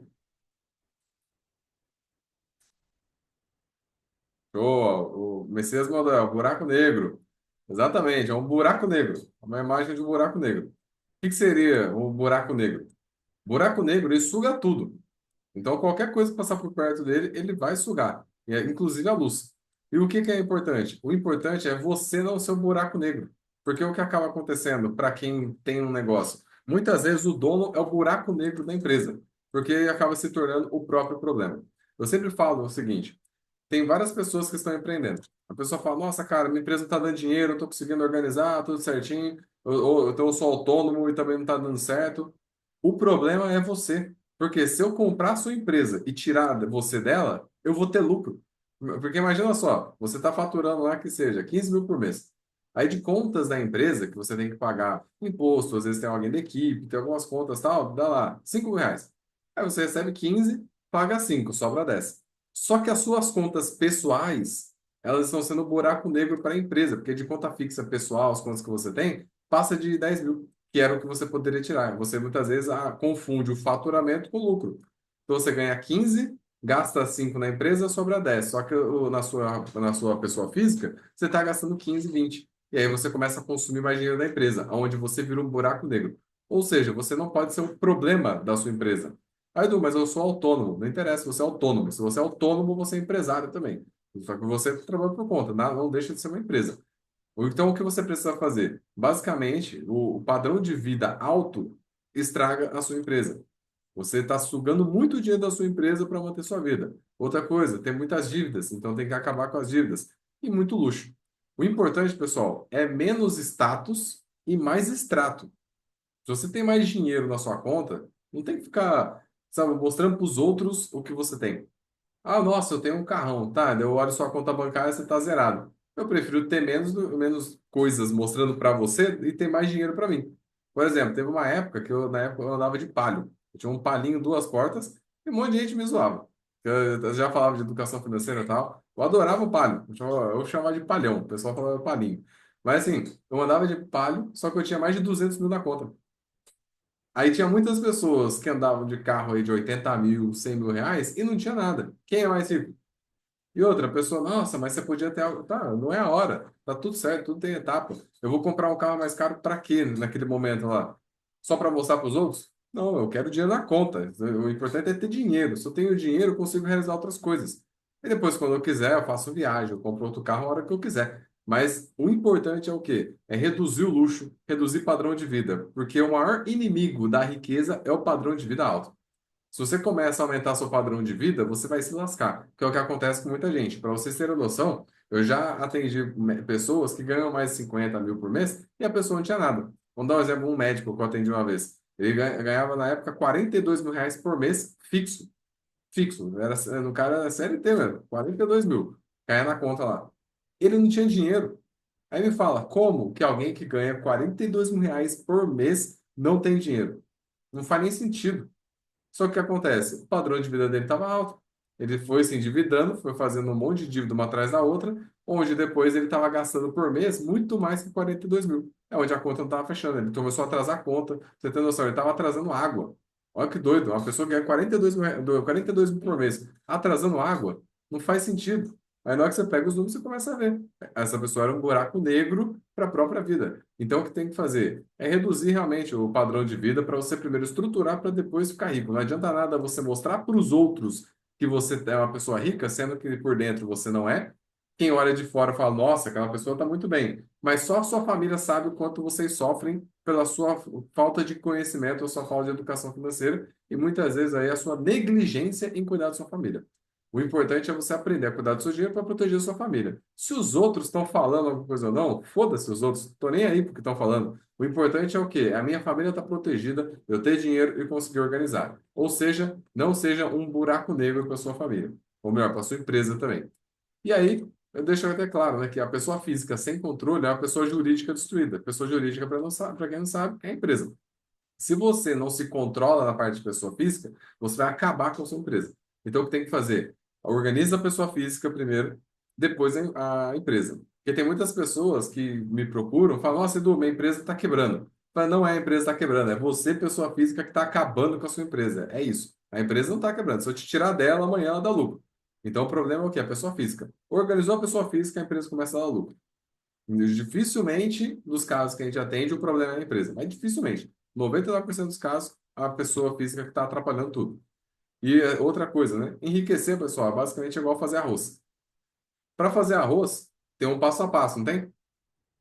Show. O Messias mandou, é o buraco negro. Exatamente, é um buraco negro. É uma imagem de um buraco negro. O que que seria um buraco negro? Buraco negro, ele suga tudo. Então, qualquer coisa que passar por perto dele, ele vai sugar, inclusive a luz. E o que que é importante? O importante é você não ser um buraco negro. Porque o que acaba acontecendo para quem tem um negócio? Muitas vezes o dono é o buraco negro da empresa, porque ele acaba se tornando o próprio problema. Eu sempre falo o seguinte: tem várias pessoas que estão empreendendo. A pessoa fala: Nossa, cara, minha empresa não está dando dinheiro, eu estou conseguindo organizar tudo certinho, então eu sou autônomo e também não está dando certo. O problema é você. Porque se eu comprar a sua empresa e tirar você dela, eu vou ter lucro. Porque imagina só, você está faturando lá que seja 15 mil por mês. Aí de contas da empresa, que você tem que pagar imposto, às vezes tem alguém da equipe, tem algumas contas tal, dá lá 5 mil reais. Aí você recebe 15, paga 5, sobra 10. Só que as suas contas pessoais, elas estão sendo um buraco negro para a empresa, porque de conta fixa pessoal, as contas que você tem, passa de 10 mil, que era o que você poderia tirar. Você muitas vezes confunde o faturamento com o lucro. Então você ganha 15, gasta 5 na empresa, sobra 10. Só que na sua pessoa física, você está gastando 15, 20. E aí você começa a consumir mais dinheiro da empresa, onde você vira um buraco negro. Ou seja, você não pode ser o problema da sua empresa. Ah, Edu, mas eu sou autônomo. Não interessa, você é autônomo. Se você é autônomo, você é empresário também. Só que você trabalha por conta, não deixa de ser uma empresa. Então, o que você precisa fazer? Basicamente, o padrão de vida alto estraga a sua empresa. Você está sugando muito dinheiro da sua empresa para manter sua vida. Outra coisa, tem muitas dívidas, então tem que acabar com as dívidas. E muito luxo. O importante, pessoal, é menos status e mais extrato. Se você tem mais dinheiro na sua conta, não tem que ficar, sabe, mostrando para os outros o que você tem. Ah, nossa, eu tenho um carrão, tá? Eu olho sua conta bancária, você tá zerado. Eu prefiro ter menos coisas mostrando para você e ter mais dinheiro para mim. Por exemplo, teve uma época que na época eu andava de Palio. Eu tinha um Palio duas portas e um monte de gente me zoava. Eu já falava de educação financeira e tal. Eu adorava o Palio. Eu chamava de Palhão, o pessoal falava Palinho. Mas assim, eu andava de Palio, só que eu tinha mais de 200 mil na conta. Aí tinha muitas pessoas que andavam de carro aí de 80 mil, 100 mil reais e não tinha nada. Quem é mais rico? E outra pessoa, nossa, mas você podia ter algo. Tá, não é a hora. Tá tudo certo, tudo tem etapa. Eu vou comprar um carro mais caro para quê naquele momento lá? Só para mostrar para os outros? Não, eu quero dinheiro na conta. O importante é ter dinheiro. Se eu tenho dinheiro, eu consigo realizar outras coisas. E depois, quando eu quiser, eu faço viagem, eu compro outro carro a hora que eu quiser. Mas o importante é o quê? É reduzir o luxo, reduzir padrão de vida. Porque o maior inimigo da riqueza é o padrão de vida alto. Se você começa a aumentar seu padrão de vida, você vai se lascar, que é o que acontece com muita gente. Para vocês terem noção, eu já atendi pessoas que ganham mais de 50 mil por mês e a pessoa não tinha nada. Vamos dar um exemplo, um médico que eu atendi uma vez. Ele ganhava na época 42 mil reais por mês fixo. Fixo. No cara era CLT, mano. 42 mil. Caia na conta lá. Ele não tinha dinheiro. Aí me fala, como que alguém que ganha 42 mil reais por mês não tem dinheiro? Não faz nem sentido. Só que o que acontece? O padrão de vida dele estava alto. Ele foi se endividando, foi fazendo um monte de dívida uma atrás da outra, onde depois ele estava gastando por mês muito mais que 42 mil. É onde a conta não estava fechando. Ele começou a atrasar a conta. Você tem noção? Ele estava atrasando água. Olha que doido. Uma pessoa que ganha 42 mil, 42 mil por mês, atrasando água, não faz sentido. Aí na hora que você pega os números, você começa a ver. Essa pessoa era um buraco negro para a própria vida. Então, o que tem que fazer? É reduzir realmente o padrão de vida para você primeiro estruturar para depois ficar rico. Não adianta nada você mostrar para os outros que você é uma pessoa rica, sendo que por dentro você não é, Quem olha de fora fala, nossa, aquela pessoa está muito bem. Mas só a sua família sabe o quanto vocês sofrem pela sua falta de conhecimento ou sua falta de educação financeira e muitas vezes aí a sua negligência em cuidar da sua família. O importante é você aprender a cuidar do seu dinheiro para proteger a sua família. Se os outros estão falando alguma coisa ou não, foda-se os outros, estou nem aí porque estão falando. O importante é o quê? A minha família está protegida, eu ter dinheiro e conseguir organizar. Ou seja, não seja um buraco negro para a sua família. Ou melhor, para a sua empresa também. E aí, eu deixo até claro, né, que a pessoa física sem controle é uma pessoa jurídica destruída. Pessoa jurídica, para quem não sabe, é a empresa. Se você não se controla na parte de pessoa física, você vai acabar com a sua empresa. Então, o que tem que fazer? Organiza a pessoa física primeiro, depois a empresa. Porque tem muitas pessoas que me procuram, falam, nossa, Edu, minha empresa está quebrando. Mas não é a empresa que está quebrando, é você, pessoa física, que está acabando com a sua empresa. É isso. A empresa não está quebrando. Se eu te tirar dela, amanhã ela dá lucro. Então, o problema é o quê? A pessoa física. Organizou a pessoa física, a empresa começa a dar lucro. Dificilmente, nos casos que a gente atende, o problema é a empresa. Mas dificilmente. 99% dos casos, a pessoa física que está atrapalhando tudo. E outra coisa, né? Enriquecer, pessoal, basicamente é igual fazer arroz. Para fazer arroz, tem um passo a passo, não tem?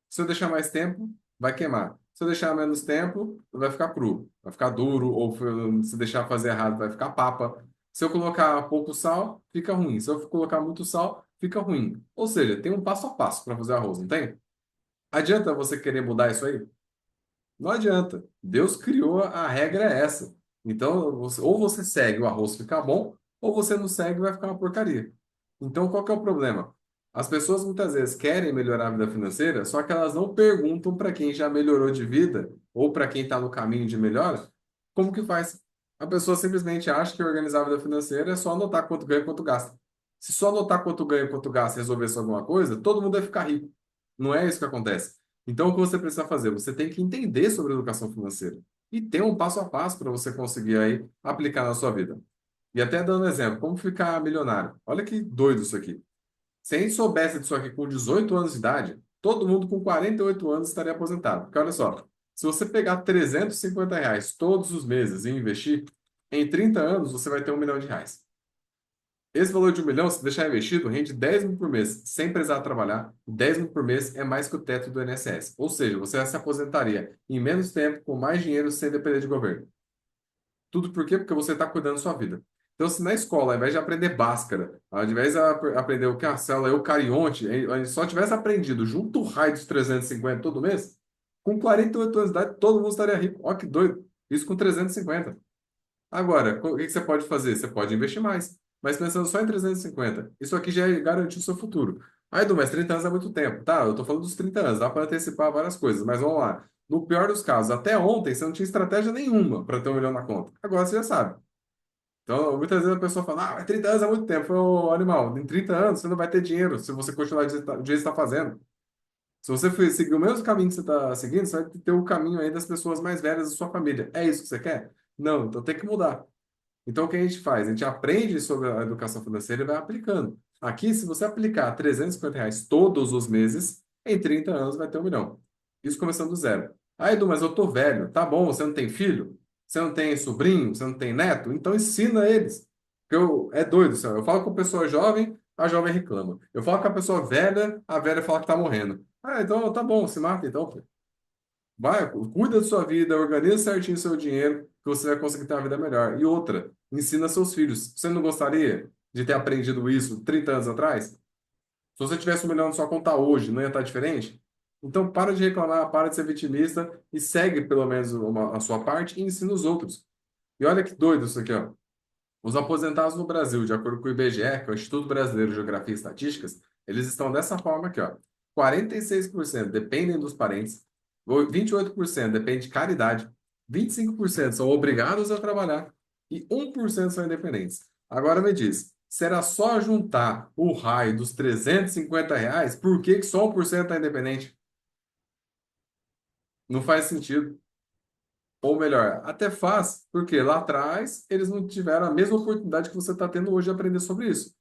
Se eu deixar mais tempo, vai queimar. Se eu deixar menos tempo, vai ficar cru, vai ficar duro, ou se deixar fazer errado, vai ficar papa. Se eu colocar pouco sal, fica ruim. Se eu colocar muito sal, fica ruim. Ou seja, tem um passo a passo para fazer arroz, não tem? Adianta você querer mudar isso aí? Não adianta. Deus criou, a regra é essa. Então, ou você segue o arroz ficar bom, ou você não segue e vai ficar uma porcaria. Então, qual que é o problema? As pessoas muitas vezes querem melhorar a vida financeira, só que elas não perguntam para quem já melhorou de vida, ou para quem está no caminho de melhora, como que faz. A pessoa simplesmente acha que organizar a vida financeira é só anotar quanto ganha e quanto gasta. Se só anotar quanto ganha e quanto gasta e resolver só alguma coisa, todo mundo vai ficar rico. Não é isso que acontece. Então, o que você precisa fazer? Você tem que entender sobre educação financeira e ter um passo a passo para você conseguir aí aplicar na sua vida. E até dando um exemplo, como ficar milionário? Olha que doido isso aqui. Se a gente soubesse disso aqui com 18 anos de idade, todo mundo com 48 anos estaria aposentado. Porque olha só, se você pegar R$ 350 todos os meses e investir, em 30 anos você vai ter R$ 1 milhão. Esse valor de 1 milhão, se deixar investido, rende 10 mil por mês, sem precisar trabalhar. 10 mil por mês é mais que o teto do INSS. Ou seja, você se aposentaria em menos tempo, com mais dinheiro, sem depender de governo. Tudo por quê? Porque você está cuidando da sua vida. Então, se na escola, ao invés de aprender Bhaskara, ao invés de aprender o que é a célula eucarionte, a gente só tivesse aprendido junto o raio dos 350 todo mês, com 48 anos de idade, todo mundo estaria rico. Olha que doido. Isso com 350. Agora, o que que você pode fazer? Você pode investir mais, mas pensando só em 350. Isso aqui já é garantir o seu futuro. Aí, Edu, mas 30 anos é muito tempo. Tá, eu tô falando dos 30 anos, dá para antecipar várias coisas, mas vamos lá. No pior dos casos, até ontem você não tinha estratégia nenhuma para ter 1 milhão na conta. Agora você já sabe. Então, muitas vezes a pessoa fala, ah, mas 30 anos é muito tempo. Ô, animal, em 30 anos você não vai ter dinheiro se você continuar do jeito que você está fazendo. Se você seguir o mesmo caminho que você está seguindo, você vai ter o caminho aí das pessoas mais velhas da sua família. É isso que você quer? Não, então tem que mudar. Então, o que a gente faz? A gente aprende sobre a educação financeira e vai aplicando. Aqui, se você aplicar R$ 350 todos os meses, em 30 anos vai ter 1 milhão. Isso começando do zero. Ah, Edu, mas eu tô velho. Tá bom, você não tem filho? Você não tem sobrinho? Você não tem neto? Então ensina eles. Porque é doido, senhor. Eu falo com a pessoa jovem, a jovem reclama. Eu falo com a pessoa velha, a velha fala que tá morrendo. Ah, então tá bom, se mata então. Vai, cuida da sua vida, organiza certinho o seu dinheiro, que você vai conseguir ter uma vida melhor. E outra, ensina seus filhos. Você não gostaria de ter aprendido isso 30 anos atrás? Se você tivesse 1 milhão na sua conta hoje, não ia estar diferente? Então, para de reclamar, para de ser vitimista e segue pelo menos a sua parte e ensina os outros. E olha que doido isso aqui, ó. Os aposentados no Brasil, de acordo com o IBGE, que é o Instituto Brasileiro de Geografia e Estatísticas, eles estão dessa forma aqui, ó. 46% dependem dos parentes, 28% depende de caridade, 25% são obrigados a trabalhar e 1% são independentes. Agora me diz, será só juntar o raio dos R$ 350? Por que que só 1% está independente? Não faz sentido. Ou melhor, até faz, porque lá atrás eles não tiveram a mesma oportunidade que você está tendo hoje de aprender sobre isso.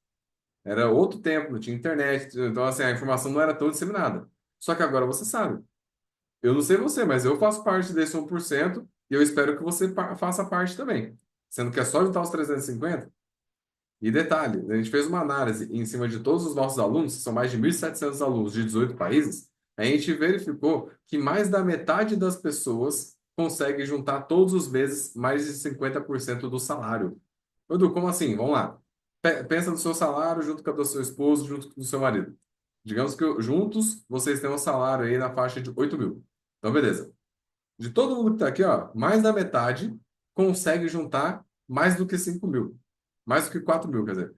Era outro tempo, não tinha internet, então assim, a informação não era tão disseminada. Só que agora você sabe. Eu não sei você, mas eu faço parte desse 1% e eu espero que você faça parte também. Sendo que é só juntar os 350. E detalhe, a gente fez uma análise em cima de todos os nossos alunos, que são mais de 1.700 alunos de 18 países, a gente verificou que mais da metade das pessoas consegue juntar todos os meses mais de 50% do salário. Edu, como assim? Vamos lá. Pensa no seu salário junto com o do seu esposo, junto com o seu marido. Digamos que juntos vocês têm um salário aí na faixa de 8 mil. Então, beleza. De todo mundo que está aqui, ó, mais da metade consegue juntar mais do que 5 mil. Mais do que 4 mil, quer dizer.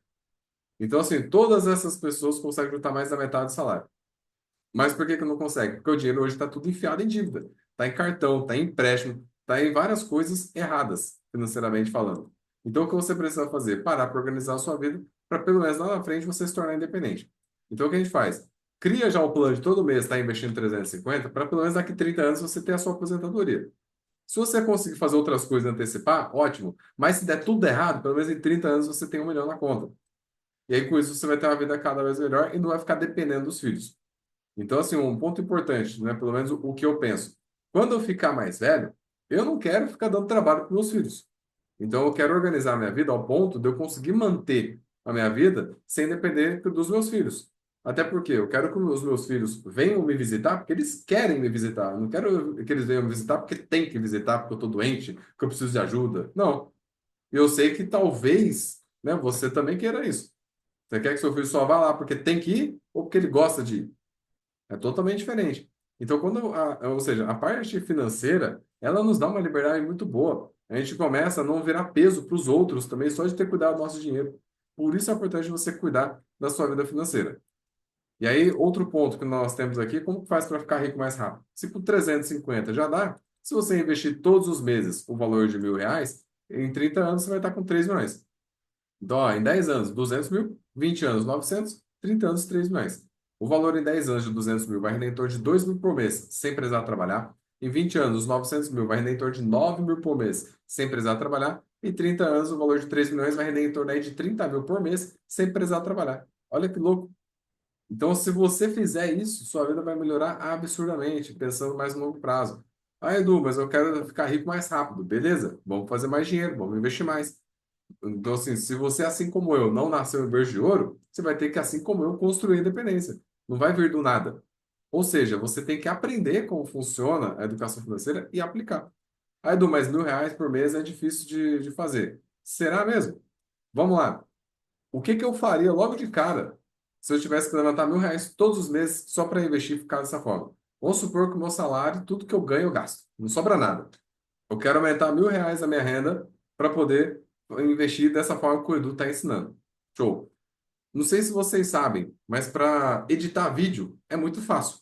Então, assim, todas essas pessoas conseguem juntar mais da metade do salário. Mas por que que não consegue? Porque o dinheiro hoje está tudo enfiado em dívida. Está em cartão, está em empréstimo, está em várias coisas erradas, financeiramente falando. Então, o que você precisa fazer? Parar para organizar a sua vida, para pelo menos lá na frente você se tornar independente. Então, o que a gente faz? Cria já o plano de todo mês estar investindo 350, para pelo menos daqui 30 anos você ter a sua aposentadoria. Se você conseguir fazer outras coisas e antecipar, ótimo. Mas se der tudo errado, pelo menos em 30 anos você tem 1 milhão na conta. E aí, com isso, você vai ter uma vida cada vez melhor e não vai ficar dependendo dos filhos. Então, assim, um ponto importante, né? Pelo menos o que eu penso. Quando eu ficar mais velho, eu não quero ficar dando trabalho para meus filhos. Então, eu quero organizar a minha vida ao ponto de eu conseguir manter a minha vida sem depender dos meus filhos. Até porque eu quero que os meus filhos venham me visitar porque eles querem me visitar. Eu não quero que eles venham me visitar porque tem que visitar, porque eu estou doente, porque eu preciso de ajuda. Não. Eu sei que talvez, né, você também queira isso. Você quer que seu filho só vá lá porque tem que ir ou porque ele gosta de ir? É totalmente diferente. Então, ou seja, a parte financeira, ela nos dá uma liberdade muito boa. A gente começa a não virar peso para os outros também, só de ter cuidado do nosso dinheiro. Por isso é importante você cuidar da sua vida financeira. E aí, outro ponto que nós temos aqui, como que faz para ficar rico mais rápido? Se com 350 já dá, se você investir todos os meses o valor de R$ 1.000, em 30 anos você vai estar com 3 milhões. Então, ó, em 10 anos, 200 mil, 20 anos, 900, 30 anos, 3 milhões. O valor em 10 anos de 200 mil vai render em torno de 2 mil por mês, sem precisar trabalhar. Em 20 anos, os 900 mil vai render em torno de 9 mil por mês, sem precisar trabalhar. Em 30 anos, o valor de 3 milhões vai render em torno aí de 30 mil por mês, sem precisar trabalhar. Olha que louco. Então, se você fizer isso, sua vida vai melhorar absurdamente, pensando mais no longo prazo. Ah, Edu, mas eu quero ficar rico mais rápido. Beleza, vamos fazer mais dinheiro, vamos investir mais. Então, assim, se você, assim como eu, não nasceu em berço de ouro, você vai ter que, assim como eu, construir a independência. Não vai vir do nada. Ou seja, você tem que aprender como funciona a educação financeira e aplicar. Ah, Edu, mas R$ 1.000 por mês é difícil de fazer. Será mesmo? Vamos lá. O que que eu faria logo de cara se eu tivesse que levantar R$ 1.000 todos os meses só para investir e ficar dessa forma? Vamos supor que o meu salário, tudo que eu ganho, eu gasto. Não sobra nada. Eu quero aumentar R$ 1.000 a minha renda para poder investir dessa forma que o Edu está ensinando. Show. Não sei se vocês sabem, mas para editar vídeo é muito fácil.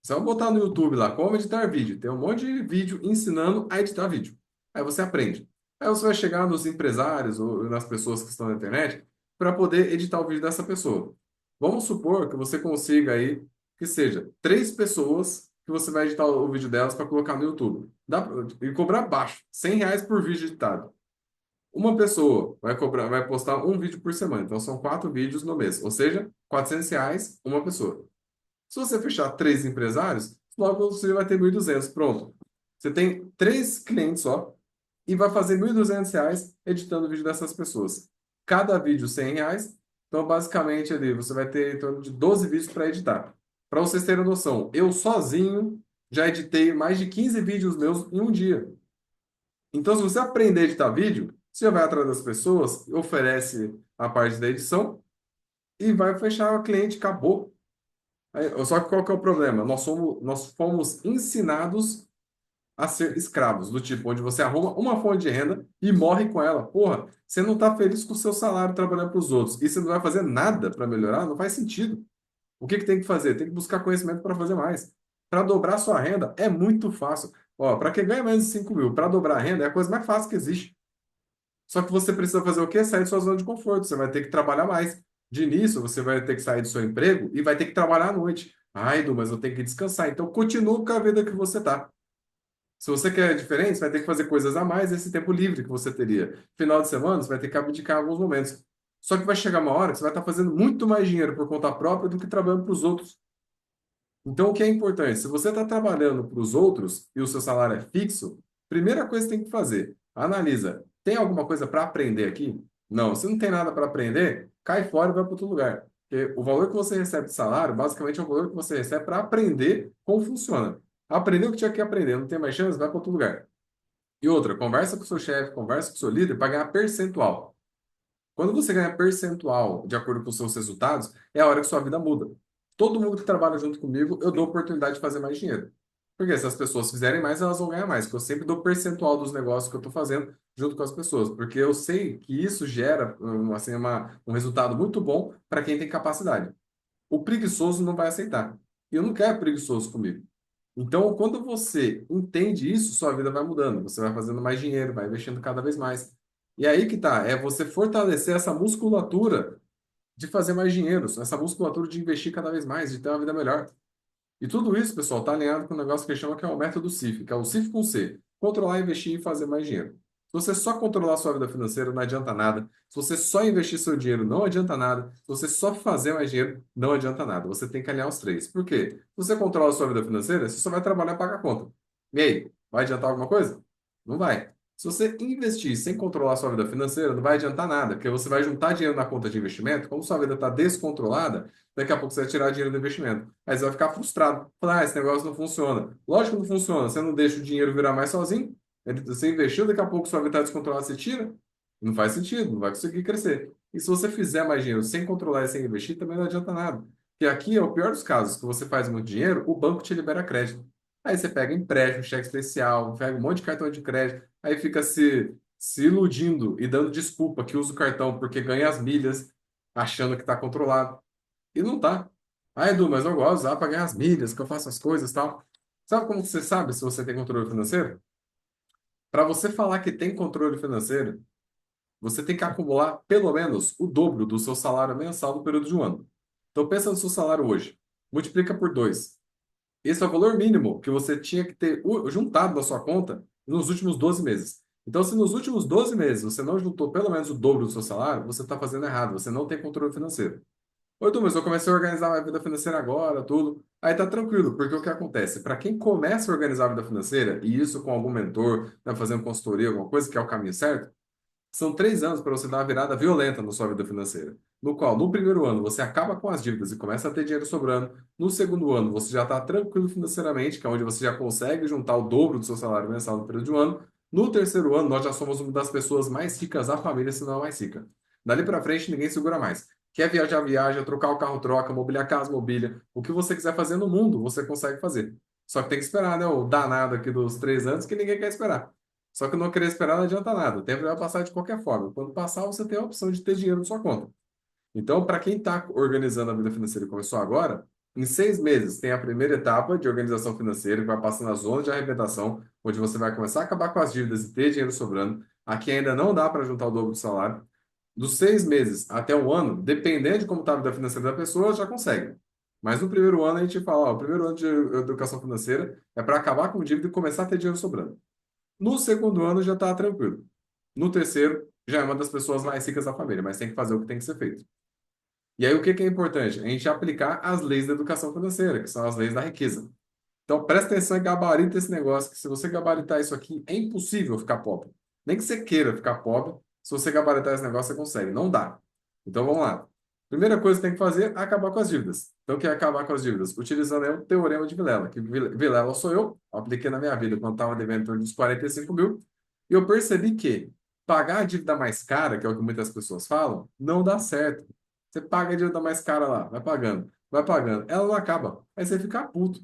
Você vai botar no YouTube lá como editar vídeo. Tem um monte de vídeo ensinando a editar vídeo. Aí você aprende. Aí você vai chegar nos empresários ou nas pessoas que estão na internet para poder editar o vídeo dessa pessoa. Vamos supor que você consiga aí que seja 3 pessoas que você vai editar o vídeo delas para colocar no YouTube. E cobrar baixo, R$ 100 por vídeo editado. Uma pessoa vai cobrar, vai postar um vídeo por semana. Então são 4 vídeos no mês. Ou seja, R$ 400 uma pessoa. Se você fechar 3 empresários, logo você vai ter 1.200. Pronto. Você tem 3 clientes só e vai fazer R$ 1.200 editando o vídeo dessas pessoas. Cada vídeo R$ 100. Então, basicamente, ali você vai ter em torno de 12 vídeos para editar. Para vocês terem noção, eu sozinho já editei mais de 15 vídeos meus em um dia. Então, se você aprender a editar vídeo, você vai atrás das pessoas, oferece a parte da edição e vai fechar o cliente, acabou. Só que qual que é o problema? Nós fomos ensinados a ser escravos, do tipo onde você arruma uma fonte de renda e morre com ela. Porra, você não está feliz com o seu salário trabalhando para os outros e você não vai fazer nada para melhorar, não faz sentido. O que que tem que fazer? Tem que buscar conhecimento para fazer mais. Para dobrar sua renda é muito fácil. Ó, para quem ganha menos de 5 mil, para dobrar a renda é a coisa mais fácil que existe. Só que você precisa fazer o quê? Sair de sua zona de conforto. Você vai ter que trabalhar mais. De início, você vai ter que sair do seu emprego e vai ter que trabalhar à noite. Ai, Edu, mas eu tenho que descansar. Então, continua com a vida que você tá. Se você quer diferente, você vai ter que fazer coisas a mais nesse tempo livre que você teria. Final de semana, você vai ter que abdicar em alguns momentos. Só que vai chegar uma hora que você vai estar fazendo muito mais dinheiro por conta própria do que trabalhando para os outros. Então, o que é importante? Se você está trabalhando para os outros e o seu salário é fixo, primeira coisa que você tem que fazer, analisa, tem alguma coisa para aprender aqui? Não, se não tem nada para aprender, cai fora e vai para outro lugar. Porque o valor que você recebe de salário, basicamente, é o valor que você recebe para aprender como funciona. Aprender o que tinha que aprender, não tem mais chance, vai para outro lugar. E outra, conversa com o seu chefe, conversa com o seu líder para ganhar percentual. Quando você ganha percentual de acordo com os seus resultados, é a hora que sua vida muda. Todo mundo que trabalha junto comigo, eu dou oportunidade de fazer mais dinheiro. Porque se as pessoas fizerem mais, elas vão ganhar mais. Porque eu sempre dou percentual dos negócios que eu estou fazendo junto com as pessoas. Porque eu sei que isso gera assim, um resultado muito bom para quem tem capacidade. O preguiçoso não vai aceitar. E eu não quero preguiçoso comigo. Então, quando você entende isso, sua vida vai mudando. Você vai fazendo mais dinheiro, vai investindo cada vez mais. E aí que tá, é você fortalecer essa musculatura de fazer mais dinheiro, essa musculatura de investir cada vez mais, de ter uma vida melhor. E tudo isso, pessoal, está alinhado com um negócio que chama que é o método CIF, que é o CIF com C. Controlar, investir e fazer mais dinheiro. Se você só controlar a sua vida financeira, não adianta nada. Se você só investir seu dinheiro, não adianta nada. Se você só fazer mais dinheiro, não adianta nada. Você tem que alinhar os três. Por quê? Se você controla a sua vida financeira, você só vai trabalhar e pagar a conta. E aí, vai adiantar alguma coisa? Não vai. Se você investir sem controlar a sua vida financeira, não vai adiantar nada, porque você vai juntar dinheiro na conta de investimento, como sua vida está descontrolada, daqui a pouco você vai tirar dinheiro do investimento. Aí você vai ficar frustrado. Falar, esse negócio não funciona. Lógico que não funciona. Você não deixa o dinheiro virar mais sozinho. Você investiu, daqui a pouco sua vida está descontrolada, você tira. Não faz sentido, não vai conseguir crescer. E se você fizer mais dinheiro sem controlar e sem investir, também não adianta nada. Porque aqui é o pior dos casos, que você faz muito dinheiro, o banco te libera crédito. Aí você pega empréstimo, cheque especial, pega um monte de cartão de crédito, aí fica se iludindo e dando desculpa que usa o cartão porque ganha as milhas, achando que está controlado. E não tá. Ah, Edu, mas eu gosto de usar para ganhar as milhas, que eu faço as coisas e tal. Sabe como que você sabe se você tem controle financeiro? Para você falar que tem controle financeiro, você tem que acumular pelo menos o dobro do seu salário mensal no período de um ano. Então pensa no seu salário hoje. Multiplica por 2. Esse é o valor mínimo que você tinha que ter juntado na sua conta nos últimos 12 meses. Então, se nos últimos 12 meses você não juntou pelo menos o dobro do seu salário, você está fazendo errado, você não tem controle financeiro. Oi, Du, mas eu comecei a organizar a vida financeira agora, tudo. Aí tá tranquilo, porque o que acontece? Para quem começa a organizar a vida financeira, e isso com algum mentor, né, fazendo consultoria, alguma coisa, que é o caminho certo, são 3 anos para você dar uma virada violenta na sua vida financeira. No qual, no primeiro ano, você acaba com as dívidas e começa a ter dinheiro sobrando. No segundo ano, você já está tranquilo financeiramente, que é onde você já consegue juntar o dobro do seu salário mensal no período de um ano. No terceiro ano, nós já somos uma das pessoas mais ricas da família, se não a mais rica. Dali para frente, ninguém segura mais. Quer viajar, viaja, trocar o carro, troca, mobiliar a casa, mobília. O que você quiser fazer no mundo, você consegue fazer. Só que tem que esperar, né? O danado aqui dos 3 anos que ninguém quer esperar. Só que não querer esperar não adianta nada. O tempo vai passar de qualquer forma. Quando passar, você tem a opção de ter dinheiro na sua conta. Então, para quem está organizando a vida financeira e começou agora, em 6 meses tem a primeira etapa de organização financeira, que vai passar na zona de arrebentação, onde você vai começar a acabar com as dívidas e ter dinheiro sobrando. Aqui ainda não dá para juntar o dobro do salário. Dos 6 meses até um ano, dependendo de como está a vida financeira da pessoa, já consegue. Mas no primeiro ano a gente fala, ó, o primeiro ano de educação financeira é para acabar com dívida e começar a ter dinheiro sobrando. No segundo ano já está tranquilo. No terceiro, já é uma das pessoas mais ricas da família, mas tem que fazer o que tem que ser feito. E aí, o que que é importante? A gente aplicar as leis da educação financeira, que são as leis da riqueza. Então, presta atenção e gabarita esse negócio, que se você gabaritar isso aqui, é impossível ficar pobre. Nem que você queira ficar pobre, se você gabaritar esse negócio, você consegue. Não dá. Então, vamos lá. Primeira coisa que tem que fazer é acabar com as dívidas. Então, o que é acabar com as dívidas? Utilizando aí o teorema de Vilela, que Vilela sou eu, apliquei na minha vida quando estava devendo em torno dos 45 mil, e eu percebi que pagar a dívida mais cara, que é o que muitas pessoas falam, não dá certo. Você paga a dívida mais cara lá, vai pagando, vai pagando. Ela não acaba. Aí você fica puto.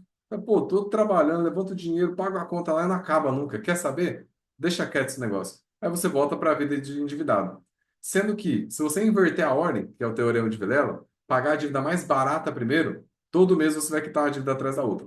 Pô, tô trabalhando, levanto dinheiro, pago a conta lá e não acaba nunca. Quer saber? Deixa quieto esse negócio. Aí você volta para a vida de endividado. Sendo que, se você inverter a ordem, que é o teorema de Vilela, pagar a dívida mais barata primeiro, todo mês você vai quitar uma dívida atrás da outra.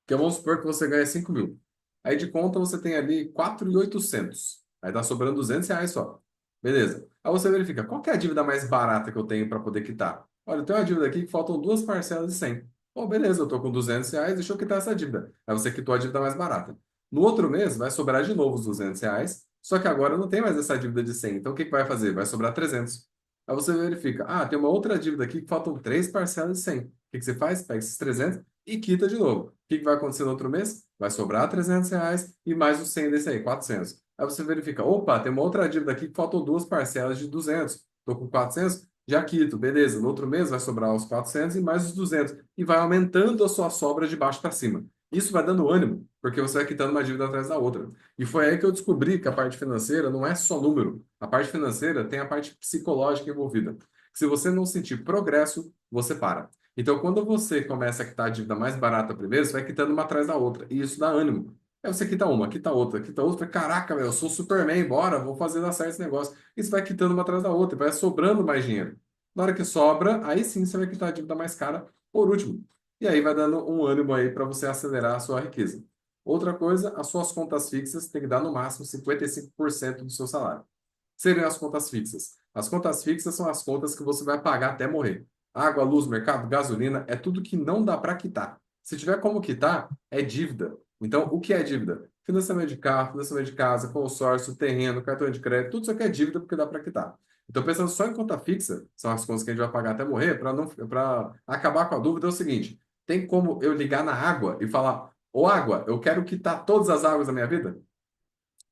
Porque vamos supor que você ganha 5 mil. Aí de conta você tem ali 4.800. Aí tá sobrando R$ 200 só. Beleza. Aí você verifica, qual que é a dívida mais barata que eu tenho para poder quitar? Olha, eu tenho uma dívida aqui que faltam duas parcelas de 100. Pô, beleza, eu tô com R$ 200, deixa eu quitar essa dívida. Aí você quitou a dívida mais barata. No outro mês vai sobrar de novo os R$ 200, só que agora não tem mais essa dívida de 100. Então o que que vai fazer? Vai sobrar 300. Aí você verifica, tem uma outra dívida aqui que faltam três parcelas de 100. O que que você faz? Pega esses 300 e quita de novo. O que que vai acontecer no outro mês? Vai sobrar R$ 300 e mais os 100 desse aí, 400. Aí você verifica, opa, tem uma outra dívida aqui que faltam duas parcelas de 200. Estou com 400, já quito, beleza. No outro mês vai sobrar os 400 e mais os 200. E vai aumentando a sua sobra de baixo para cima. Isso vai dando ânimo, porque você vai quitando uma dívida atrás da outra. E foi aí que eu descobri que a parte financeira não é só número. A parte financeira tem a parte psicológica envolvida. Se você não sentir progresso, você para. Então, quando você começa a quitar a dívida mais barata primeiro, você vai quitando uma atrás da outra. E isso dá ânimo. Aí você quita uma, quita outra. Caraca, meu, eu sou Superman, bora, vou fazer dar certo esse negócio. E você vai quitando uma atrás da outra, vai sobrando mais dinheiro. Na hora que sobra, aí sim você vai quitar a dívida mais cara por último. E aí vai dando um ânimo aí para você acelerar a sua riqueza. Outra coisa, as suas contas fixas tem que dar no máximo 55% do seu salário. Seriam as contas fixas. As contas fixas são as contas que você vai pagar até morrer. Água, luz, mercado, gasolina, é tudo que não dá para quitar. Se tiver como quitar, é dívida. Então, o que é dívida? Financiamento de carro, financiamento de casa, consórcio, terreno, cartão de crédito, tudo isso aqui é dívida porque dá para quitar. Então, pensando só em conta fixa, são as contas que a gente vai pagar até morrer, para acabar com a dúvida, é o seguinte: tem como eu ligar na água e falar, ô água, eu quero quitar todas as águas da minha vida?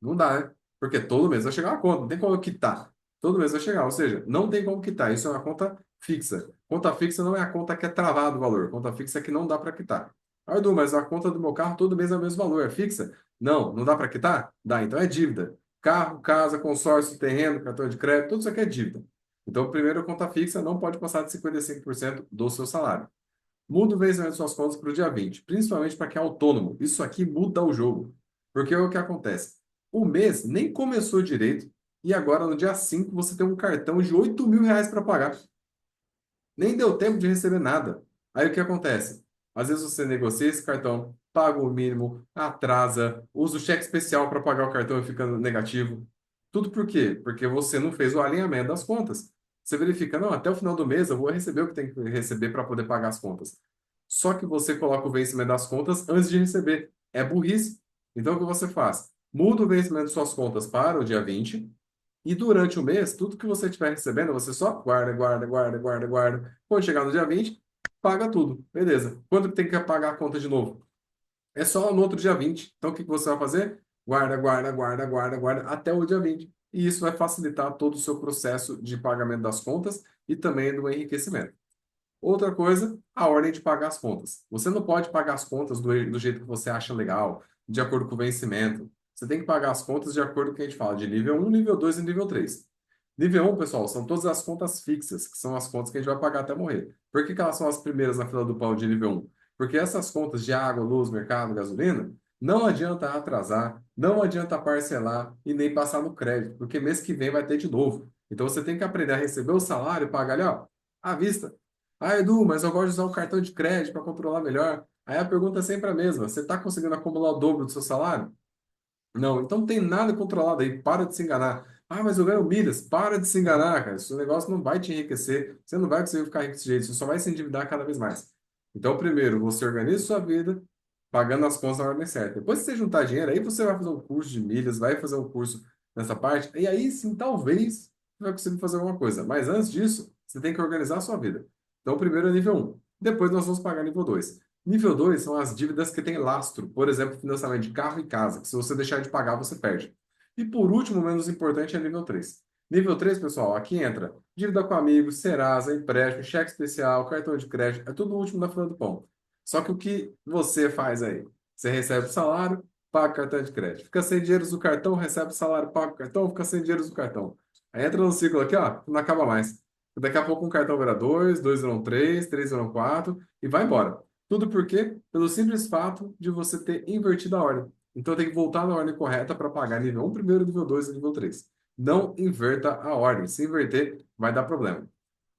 Não dá, né? Porque todo mês vai chegar uma conta, não tem como eu quitar. Todo mês vai chegar, ou seja, não tem como quitar. Isso é uma conta fixa. Conta fixa não é a conta que é travado o valor. Conta fixa é que não dá para quitar. Ah, Edu, mas a conta do meu carro todo mês é o mesmo valor, é fixa? Não, não dá para quitar? Dá, então é dívida. Carro, casa, consórcio, terreno, cartão de crédito, tudo isso aqui é dívida. Então, primeiro, a conta fixa não pode passar de 55% do seu salário. Muda o vencimento de suas contas para o dia 20, principalmente para quem é autônomo. Isso aqui muda o jogo. Porque é o que acontece. O mês nem começou direito e agora, no dia 5 você tem um cartão de R$ 8.000 para pagar. Nem deu tempo de receber nada. Aí o que acontece? Às vezes você negocia esse cartão, paga o mínimo, atrasa, usa o cheque especial para pagar o cartão e fica negativo. Tudo por quê? Porque você não fez o alinhamento das contas. Você verifica, não, até o final do mês eu vou receber o que tem que receber para poder pagar as contas. Só que você coloca o vencimento das contas antes de receber. É burrice. Então o que você faz? Muda o vencimento de suas contas para o dia 20 e durante o mês, tudo que você estiver recebendo, você só guarda, guarda, guarda, guarda, guarda. Quando chegar no dia 20, paga tudo. Beleza. Quando que tem que pagar a conta de novo? É só no outro dia 20. Então, o que que você vai fazer? Guarda, guarda, guarda, guarda, guarda, até o dia 20. E isso vai facilitar todo o seu processo de pagamento das contas e também do enriquecimento. Outra coisa, a ordem de pagar as contas. Você não pode pagar as contas do jeito que você acha legal, de acordo com o vencimento. Você tem que pagar as contas de acordo com o que a gente fala, de nível um, nível 2 e nível 3. Nível um, pessoal, são todas as contas fixas, que são as contas que a gente vai pagar até morrer. Por que que elas são as primeiras na fila do pão de nível um? Porque essas contas de água, luz, mercado, gasolina, não adianta atrasar, não adianta parcelar e nem passar no crédito, porque mês que vem vai ter de novo. Então você tem que aprender a receber o salário e pagar ali, ó, à vista. Ah, Edu, mas eu gosto de usar o cartão de crédito para controlar melhor. Aí a pergunta é sempre a mesma: você está conseguindo acumular o dobro do seu salário? Não, então não tem nada controlado aí, para de se enganar. Ah, mas eu ganho milhas, para de se enganar, cara. Esse negócio não vai te enriquecer, você não vai conseguir ficar rico desse jeito, você só vai se endividar cada vez mais. Então, primeiro, você organiza sua vida, pagando as contas na ordem certa. Depois que você juntar dinheiro, aí você vai fazer um curso de milhas, vai fazer um curso nessa parte, e aí sim, talvez, você vai conseguir fazer alguma coisa. Mas antes disso, você tem que organizar a sua vida. Então, primeiro é nível um. Depois nós vamos pagar nível 2. Nível 2 são as dívidas que têm lastro, por exemplo, financiamento de carro e casa, que se você deixar de pagar, você perde. E por último, menos importante, é nível 3. Nível 3, pessoal, aqui entra dívida com amigos, Serasa, empréstimo, cheque especial, cartão de crédito, é tudo o último da fila do pão. Só que o que você faz aí? Você recebe o salário, paga o cartão de crédito. Fica sem dinheiro no cartão, recebe o salário, paga o cartão, fica sem dinheiro no cartão. Aí entra no ciclo aqui, ó, não acaba mais. Daqui a pouco um cartão vira dois, dois viram três viram quatro e vai embora. Tudo por quê? Pelo simples fato de você ter invertido a ordem. Então tem que voltar na ordem correta para pagar nível um primeiro, nível 2 e nível 3. Não inverta a ordem. Se inverter, vai dar problema.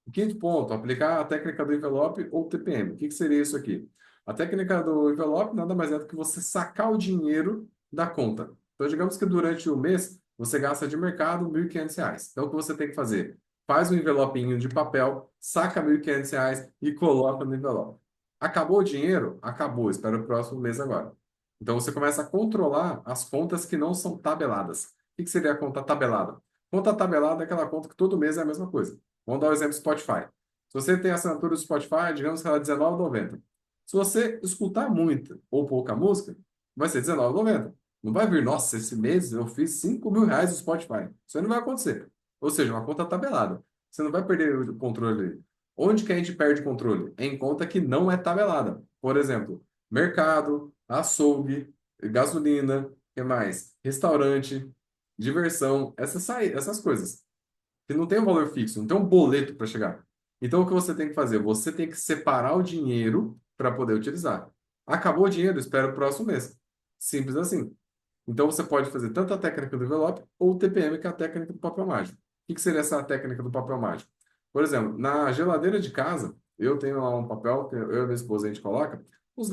O quinto ponto, aplicar a técnica do envelope ou TPM. O que que seria isso aqui? A técnica do envelope nada mais é do que você sacar o dinheiro da conta. Então, digamos que durante o mês você gasta de mercado R$ 1.500. Então, o que você tem que fazer? Faz um envelopinho de papel, saca R$ 1.500 e coloca no envelope. Acabou o dinheiro? Acabou. Espera o próximo mês agora. Então, você começa a controlar as contas que não são tabeladas. O que que seria a conta tabelada? Conta tabelada é aquela conta que todo mês é a mesma coisa. Vamos dar o exemplo do Spotify. Se você tem assinatura do Spotify, digamos que ela é R$19,90. Se você escutar muita ou pouca música, vai ser R$19,90. Não vai vir, nossa, esse mês eu fiz R$ 5.000 no Spotify. Isso aí não vai acontecer. Ou seja, uma conta tabelada. Você não vai perder o controle ali. Onde que a gente perde controle? É em conta que não é tabelada. Por exemplo, mercado, açougue, gasolina, o que mais? Restaurante, diversão, essas coisas que não tem um valor fixo, não tem um boleto para chegar. Então, o que você tem que fazer? Você tem que separar o dinheiro para poder utilizar. Acabou o dinheiro, espera o próximo mês. Simples assim. Então, você pode fazer tanto a técnica do envelope ou o TPM, que é a técnica do papel mágico. O que seria essa técnica do papel mágico? Por exemplo, na geladeira de casa, eu tenho lá um papel que eu e minha esposa a gente coloca os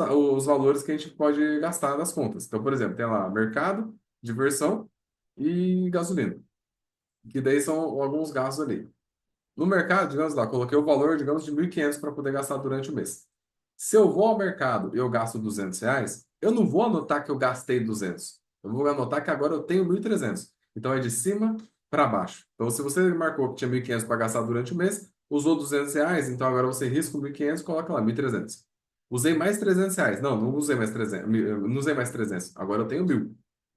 valores que a gente pode gastar nas contas. Então, por exemplo, tem lá mercado, diversão e gasolina, que daí são alguns gastos ali. No mercado, digamos lá, coloquei o valor, digamos, de 1.500 para poder gastar durante o mês. Se eu vou ao mercado e eu gasto R$ 200, eu não vou anotar que eu gastei 200. Eu vou anotar que agora eu tenho 1.300. Então é de cima para baixo. Então, se você marcou que tinha 1.500 para gastar durante o mês, usou R$ 200, então agora você risca o 1.500, coloca lá 1.300. Usei mais R$ 300. Não, não usei mais 300. Não usei mais 300. Agora eu tenho 1.000.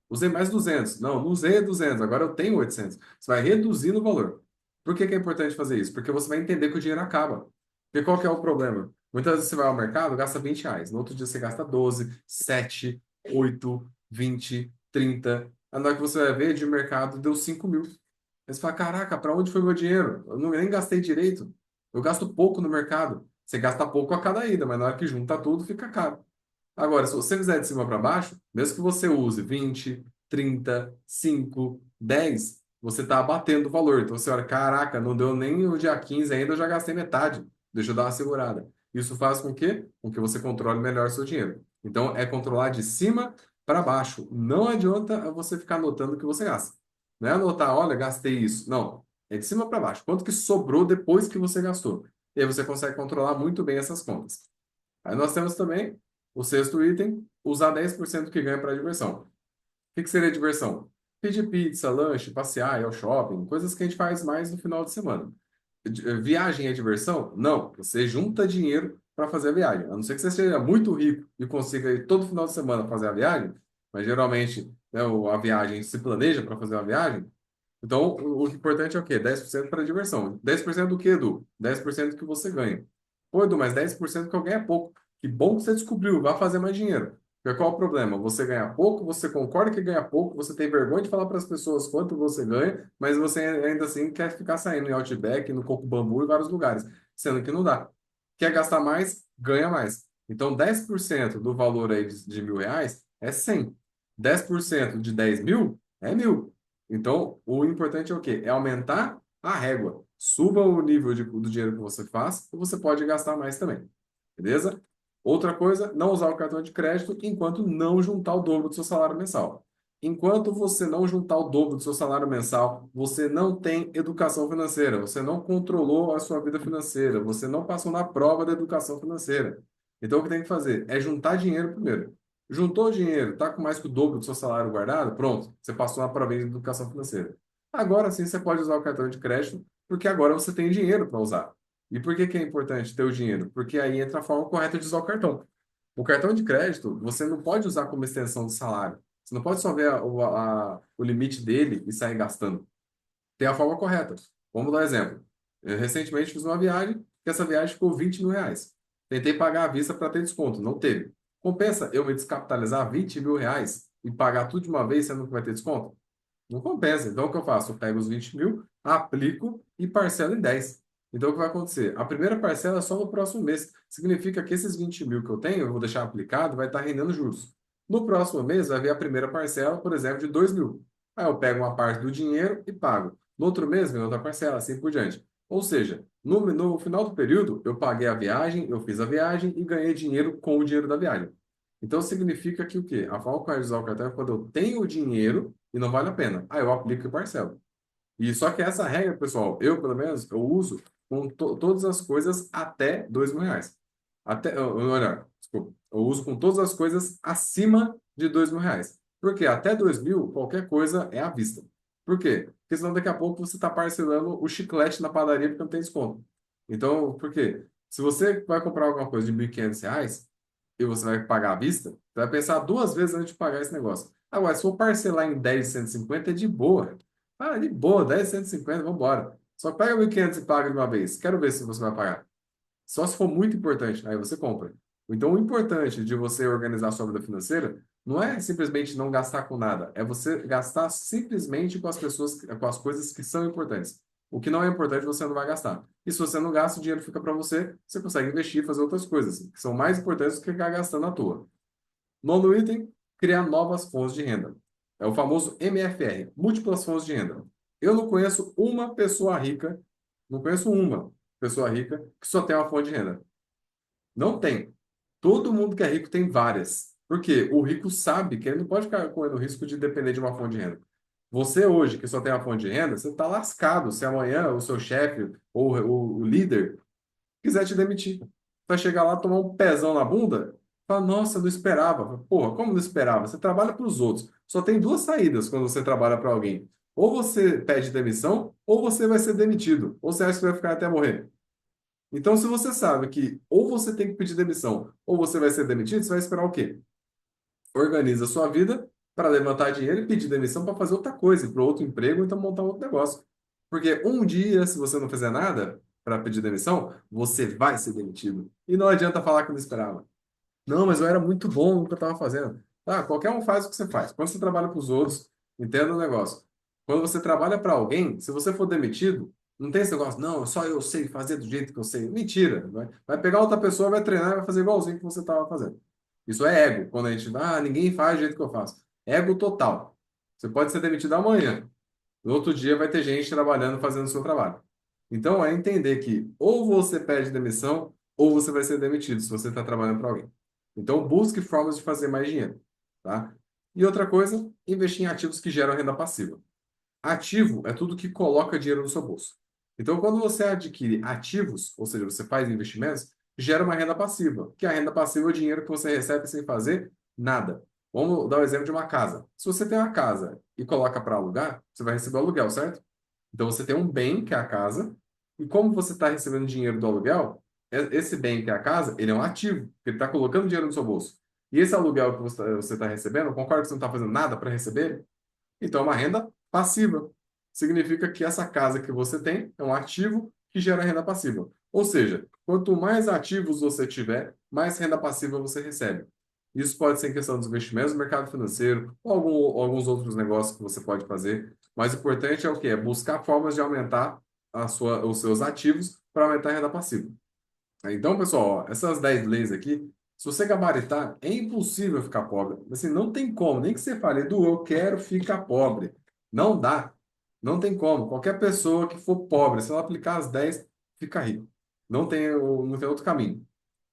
Usei mais 200. Não, não usei 200. Agora eu tenho 800. Você vai reduzindo o valor. Por que que é importante fazer isso? Porque você vai entender que o dinheiro acaba. Porque qual que é o problema? Muitas vezes você vai ao mercado, gasta R$ 20. No outro dia você gasta 12, 7, 8, 20, 30. Na hora que você vai ver, de mercado deu 5.000. Aí você fala, caraca, para onde foi meu dinheiro? Eu não, nem gastei direito. Eu gasto pouco no mercado. Você gasta pouco a cada ida, mas na hora que junta tudo, fica caro. Agora, se você fizer de cima para baixo, mesmo que você use 20, 30, 5, 10, você está abatendo o valor. Então você olha, caraca, não deu nem o dia 15 ainda, eu já gastei metade. Deixa eu dar uma segurada. Isso faz com que, você controle melhor o seu dinheiro. Então, é controlar de cima para baixo. Não adianta você ficar anotando o que você gasta. Não é anotar, olha, gastei isso. Não, é de cima para baixo. Quanto que sobrou depois que você gastou? E aí você consegue controlar muito bem essas contas. Aí nós temos também o sexto item, usar 10% que ganha para diversão. O que seria diversão? Pedir pizza, lanche, passear, ir ao shopping, coisas que a gente faz mais no final de semana. Viagem é diversão? Não. Você junta dinheiro para fazer a viagem. A não ser que você seja muito rico e consiga ir todo final de semana fazer a viagem, mas geralmente, né, a viagem se planeja para fazer uma viagem. Então, o importante é o quê? 10% para diversão. 10% do quê, Edu? 10% que você ganha. Pô, Edu, mas 10% que eu ganho é pouco. Que bom que você descobriu, vai fazer mais dinheiro. Porque qual é o problema? Você ganha pouco, você concorda que ganha pouco, você tem vergonha de falar para as pessoas quanto você ganha, mas você ainda assim quer ficar saindo em Outback, no Coco Bambu e vários lugares, sendo que não dá. Quer gastar mais? Ganha mais. Então, 10% do valor aí de R$ 1.000 é 100. 10% de 10.000 é 1.000. Então, o importante é o quê? É aumentar a régua. Suba o nível do dinheiro que você faz e você pode gastar mais também. Beleza? Outra coisa, não usar o cartão de crédito enquanto não juntar o dobro do seu salário mensal. Enquanto você não juntar o dobro do seu salário mensal, você não tem educação financeira, você não controlou a sua vida financeira, você não passou na prova da educação financeira. Então, o que tem que fazer é juntar dinheiro primeiro. Juntou o dinheiro, tá com mais que o dobro do seu salário guardado? Pronto, você passou na prova de educação financeira. Agora sim você pode usar o cartão de crédito, porque agora você tem dinheiro para usar. E por que que é importante ter o dinheiro? Porque aí entra a forma correta de usar o cartão. O cartão de crédito, você não pode usar como extensão do salário. Você não pode só ver o limite dele e sair gastando. Tem a forma correta. Vamos dar um exemplo. Eu recentemente fiz uma viagem, que essa viagem ficou R$ 20.000. Tentei pagar à vista para ter desconto, não teve. Compensa eu me descapitalizar R$ 20.000 e pagar tudo de uma vez, sendo que vai ter desconto? Não compensa. Então, o que eu faço? Eu pego os 20.000, aplico e parcelo em 10. Então, o que vai acontecer? A primeira parcela é só no próximo mês. Significa que esses 20.000 que eu tenho, eu vou deixar aplicado, vai estar rendendo juros. No próximo mês, vai vir a primeira parcela, por exemplo, de 2.000. Aí eu pego uma parte do dinheiro e pago. No outro mês, vem outra parcela, assim por diante. Ou seja, no final do período, eu paguei a viagem, eu fiz a viagem e ganhei dinheiro com o dinheiro da viagem. Então, significa que o quê? A forma como eu usar o cartão é quando eu tenho o dinheiro e não vale a pena. Aí eu aplico e parcelo. E só que essa regra, pessoal, eu pelo menos, eu uso com todas as coisas até R$ 2.000. Olha, desculpa, eu uso com todas as coisas acima de R$ 2.000. Por quê? Até 2.000, qualquer coisa é à vista. Por quê? Porque senão daqui a pouco você está parcelando o chiclete na padaria porque não tem desconto. Então, por quê? Se você vai comprar alguma coisa de R$ 1.500, e você vai pagar à vista, você vai pensar duas vezes antes de pagar esse negócio. Agora, se for parcelar em 10, 150, é de boa. Ah, de boa, 10, 150, vamos embora. Só pega 1.500 e paga de uma vez. Quero ver se você vai pagar. Só se for muito importante, aí você compra. Então, o importante de você organizar a sua vida financeira não é simplesmente não gastar com nada, é você gastar simplesmente com as pessoas, com as coisas que são importantes. O que não é importante, você não vai gastar. E se você não gasta, o dinheiro fica para você, você consegue investir e fazer outras coisas, que são mais importantes do que ficar gastando à toa. Nono item, criar novas fontes de renda. É o famoso MFR, múltiplas fontes de renda. Eu não conheço uma pessoa rica, não conheço uma pessoa rica que só tem uma fonte de renda. Não tem. Todo mundo que é rico tem várias. Por quê? O rico sabe que ele não pode ficar correndo o risco de depender de uma fonte de renda. Você hoje, que só tem uma fonte de renda, você está lascado se amanhã o seu chefe ou o líder quiser te demitir. Vai chegar lá, tomar um pezão na bunda, fala, nossa, eu não esperava. Fala, porra, como não esperava? Você trabalha para os outros. Só tem duas saídas quando você trabalha para alguém. Ou você pede demissão, ou você vai ser demitido. Ou você acha que vai ficar até morrer. Então, se você sabe que ou você tem que pedir demissão, ou você vai ser demitido, você vai esperar o quê? Organiza a sua vida para levantar dinheiro e pedir demissão para fazer outra coisa, para outro emprego, ou então montar outro negócio. Porque um dia, se você não fizer nada para pedir demissão, você vai ser demitido. E não adianta falar que não esperava. Não, mas eu era muito bom no que eu estava fazendo. Tá, qualquer um faz o que você faz. Quando você trabalha para os outros, entenda o negócio. Quando você trabalha para alguém, se você for demitido, não tem esse negócio, não, só eu sei fazer do jeito que eu sei. Mentira. Vai pegar outra pessoa, vai treinar e vai fazer igualzinho que você estava fazendo. Isso é ego. Quando a gente, ninguém faz do jeito que eu faço. Ego total. Você pode ser demitido amanhã. No outro dia vai ter gente trabalhando, fazendo o seu trabalho. Então, é entender que ou você pede demissão, ou você vai ser demitido se você está trabalhando para alguém. Então, busque formas de fazer mais dinheiro, tá? E outra coisa, investir em ativos que geram renda passiva. Ativo é tudo que coloca dinheiro no seu bolso. Então, quando você adquire ativos, ou seja, você faz investimentos, gera uma renda passiva, que a renda passiva é o dinheiro que você recebe sem fazer nada. Vamos dar o exemplo de uma casa. Se você tem uma casa e coloca para alugar, você vai receber o aluguel, certo? Então, você tem um bem, que é a casa, e como você está recebendo dinheiro do aluguel, esse bem, que é a casa, ele é um ativo, porque ele está colocando dinheiro no seu bolso. E esse aluguel que você está recebendo, concorda que você não está fazendo nada para receber? Então, é uma renda passiva. Significa que essa casa que você tem é um ativo que gera renda passiva. Ou seja, quanto mais ativos você tiver, mais renda passiva você recebe. Isso pode ser em questão dos investimentos no mercado financeiro ou alguns outros negócios que você pode fazer. Mas o importante é o quê? É buscar formas de aumentar os seus ativos para aumentar a renda passiva. Então, pessoal, ó, essas 10 leis aqui, se você gabaritar, é impossível ficar pobre. Assim, não tem como, nem que você fale, Edu, eu quero ficar pobre. Não dá. Não tem como. Qualquer pessoa que for pobre, se ela aplicar as 10, fica rico. Não tem outro caminho.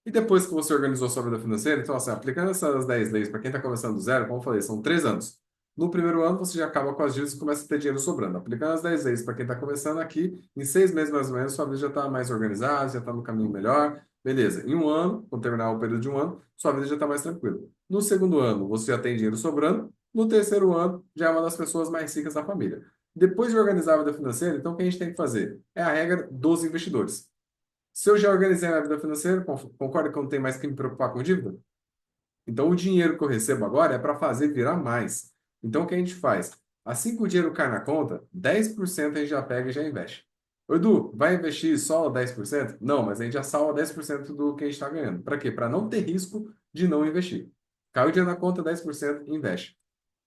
E depois que você organizou sua vida financeira, então, assim, aplicando essas 10 leis para quem está começando do zero, como eu falei, são 3 anos. No primeiro ano, você já acaba com as dívidas e começa a ter dinheiro sobrando. Aplicando as 10 leis para quem está começando aqui, em 6 meses mais ou menos, sua vida já está mais organizada, já está no caminho melhor. Beleza. Em um ano, quando terminar o período de um ano, sua vida já está mais tranquila. No segundo ano, você já tem dinheiro sobrando. No terceiro ano, já é uma das pessoas mais ricas da família. Depois de organizar a vida financeira, então o que a gente tem que fazer? É a regra dos investidores. Se eu já organizei a minha vida financeira, concorda que eu não tenho mais que me preocupar com dívida? Então, o dinheiro que eu recebo agora é para fazer virar mais. Então, o que a gente faz? Assim que o dinheiro cai na conta, 10% a gente já pega e já investe. Ô, Edu, vai investir só 10%? Não, mas a gente já salva 10% do que a gente está ganhando. Para quê? Para não ter risco de não investir. Caiu o dinheiro na conta, 10% investe.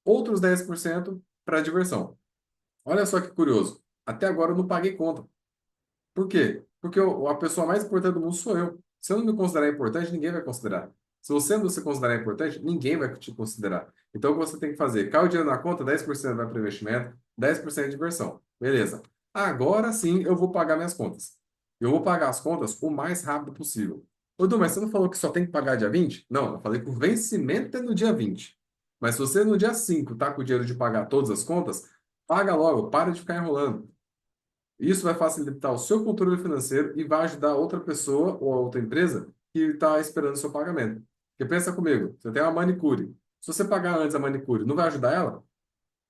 Outros 10% para diversão. Olha só que curioso. Até agora eu não paguei conta. Por quê? Porque a pessoa mais importante do mundo sou eu. Se eu não me considerar importante, ninguém vai considerar. Se você não se considerar importante, ninguém vai te considerar. Então, o que você tem que fazer? Cai o dinheiro na conta, 10% vai para o investimento, 10% de diversão. Beleza. Agora sim eu vou pagar minhas contas. Eu vou pagar as contas o mais rápido possível. Ô, Du, mas você não falou que só tem que pagar dia 20? Não, eu falei que o vencimento é no dia 20. Mas se você no dia 5 tá com o dinheiro de pagar todas as contas, paga logo, para de ficar enrolando. Isso vai facilitar o seu controle financeiro e vai ajudar outra pessoa ou a outra empresa que está esperando o seu pagamento. Porque pensa comigo, você tem uma manicure. Se você pagar antes a manicure, não vai ajudar ela?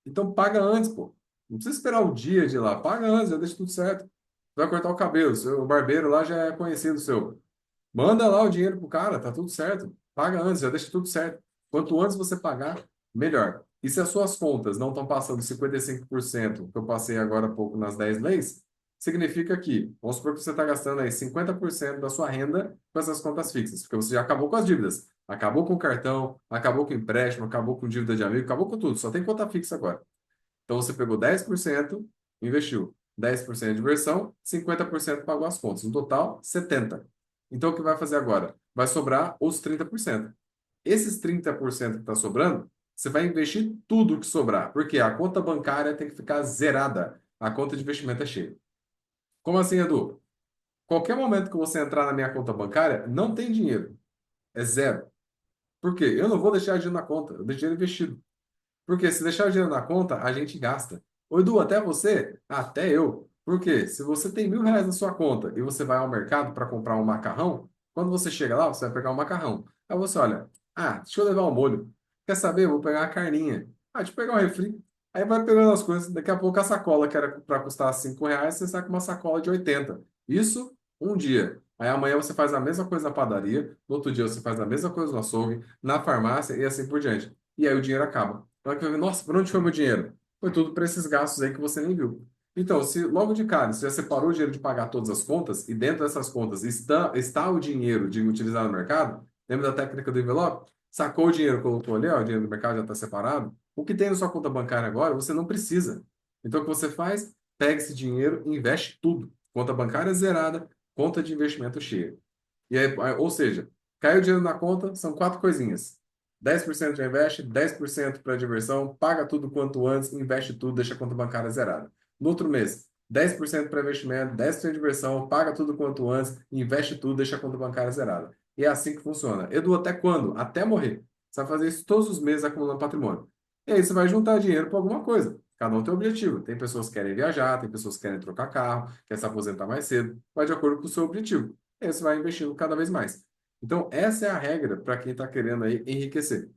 Então paga antes, pô. Não precisa esperar o dia de ir lá. Paga antes, já deixa tudo certo. Vai cortar o cabelo, o barbeiro lá já é conhecido seu. Manda lá o dinheiro pro cara, tá tudo certo. paga antes, já deixa tudo certo. Quanto antes você pagar, melhor. E se as suas contas não estão passando 55%, que eu passei agora há pouco nas 10 leis, significa que, vamos supor que você está gastando aí 50% da sua renda com essas contas fixas, porque você já acabou com as dívidas, acabou com o cartão, acabou com o empréstimo, acabou com dívida de amigo, acabou com tudo, só tem conta fixa agora. Então você pegou 10%, investiu. 10% de diversão, 50% pagou as contas. No total, 70%. Então o que vai fazer agora? Vai sobrar os 30%. Esses 30% que está sobrando, você vai investir tudo que sobrar, porque a conta bancária tem que ficar zerada. A conta de investimento é cheia. Como assim, Edu? Qualquer momento que você entrar na minha conta bancária, não tem dinheiro. É zero. Por quê? Eu não vou deixar dinheiro na conta, eu deixo dinheiro investido. Porque se deixar o dinheiro na conta, a gente gasta. Ô, Edu, até você? Até eu. Porque se você tem R$ 1.000 na sua conta e você vai ao mercado para comprar um macarrão, quando você chega lá, você vai pegar um macarrão. Aí você olha, deixa eu levar o molho. Quer saber? Eu vou pegar a carninha. Deixa eu pegar um refri. Aí vai pegando as coisas. Daqui a pouco a sacola, que era para custar R$ 5, você sai com uma sacola de 80. Isso um dia. Aí amanhã você faz a mesma coisa na padaria, no outro dia você faz a mesma coisa no açougue, na farmácia e assim por diante. E aí o dinheiro acaba. Então, aqui vai ver, nossa, para onde foi meu dinheiro? Foi tudo para esses gastos aí que você nem viu. Então, se logo de cara você já separou o dinheiro de pagar todas as contas e dentro dessas contas está o dinheiro de utilizar no mercado, lembra da técnica do envelope? Sacou o dinheiro, colocou ali, ó, o dinheiro do mercado já está separado. O que tem na sua conta bancária agora, você não precisa. Então, o que você faz? Pega esse dinheiro e investe tudo. Conta bancária zerada, conta de investimento cheia. E aí, ou seja, caiu o dinheiro na conta, são quatro coisinhas. 10% já investe, 10% para diversão, paga tudo quanto antes, investe tudo, deixa a conta bancária zerada. No outro mês, 10% para investimento, 10% de diversão, paga tudo quanto antes, investe tudo, deixa a conta bancária zerada. E é assim que funciona. Edu, até quando? Até morrer. Você vai fazer isso todos os meses acumulando patrimônio. E aí você vai juntar dinheiro para alguma coisa. Cada um tem um objetivo. Tem pessoas que querem viajar, tem pessoas que querem trocar carro, quer se aposentar mais cedo. Vai de acordo com o seu objetivo. E aí você vai investindo cada vez mais. Então, essa é a regra para quem está querendo aí enriquecer.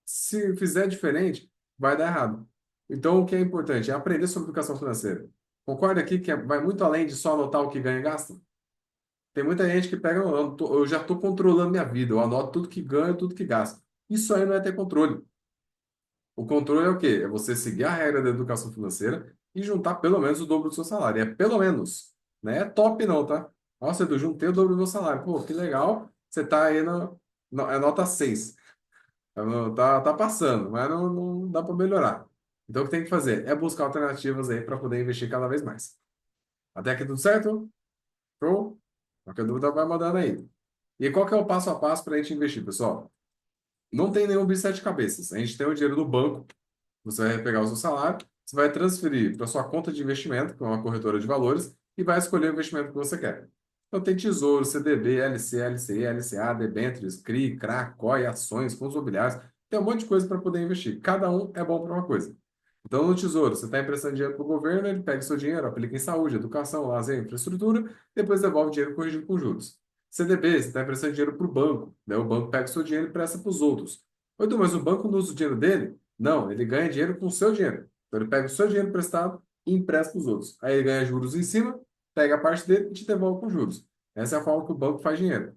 Se fizer diferente, vai dar errado. Então, o que é importante é aprender sobre educação financeira. Concorda aqui que vai muito além de só anotar o que ganha e gasta? Tem muita gente que pega, eu já estou controlando minha vida, eu anoto tudo que ganho, tudo que gasto. Isso aí não é ter controle. O controle é o quê? É você seguir a regra da educação financeira e juntar pelo menos o dobro do seu salário. É pelo menos. Não é top não, tá? Nossa, Edu, juntei o dobro do meu salário. Pô, que legal. Você tá aí é nota 6. Tá passando, mas não dá para melhorar. Então, o que tem que fazer é buscar alternativas aí para poder investir cada vez mais. Até aqui tudo certo? Show? Qualquer dúvida vai mandando aí. E qual que é o passo a passo para a gente investir, pessoal? Não tem nenhum bicho de sete cabeças. A gente tem o dinheiro no banco, você vai pegar o seu salário, você vai transferir para sua conta de investimento, que é uma corretora de valores, e vai escolher o investimento que você quer. Então tem Tesouro, CDB, LC, LCI, LCA, debêntures, CRI, CRA, COI, ações, fundos imobiliários. Tem um monte de coisa para poder investir. Cada um é bom para uma coisa. Então, no Tesouro, você está emprestando dinheiro para o governo, ele pega o seu dinheiro, aplica em saúde, educação, lazer, infraestrutura, depois devolve o dinheiro corrigido com juros. CDB, você está emprestando dinheiro para o banco, né? O banco pega o seu dinheiro e empresta para os outros. Então, mas o banco não usa o dinheiro dele? Não, ele ganha dinheiro com o seu dinheiro. Então, ele pega o seu dinheiro emprestado e empresta para os outros. Aí ele ganha juros em cima, pega a parte dele e te devolve com juros. Essa é a forma que o banco faz dinheiro.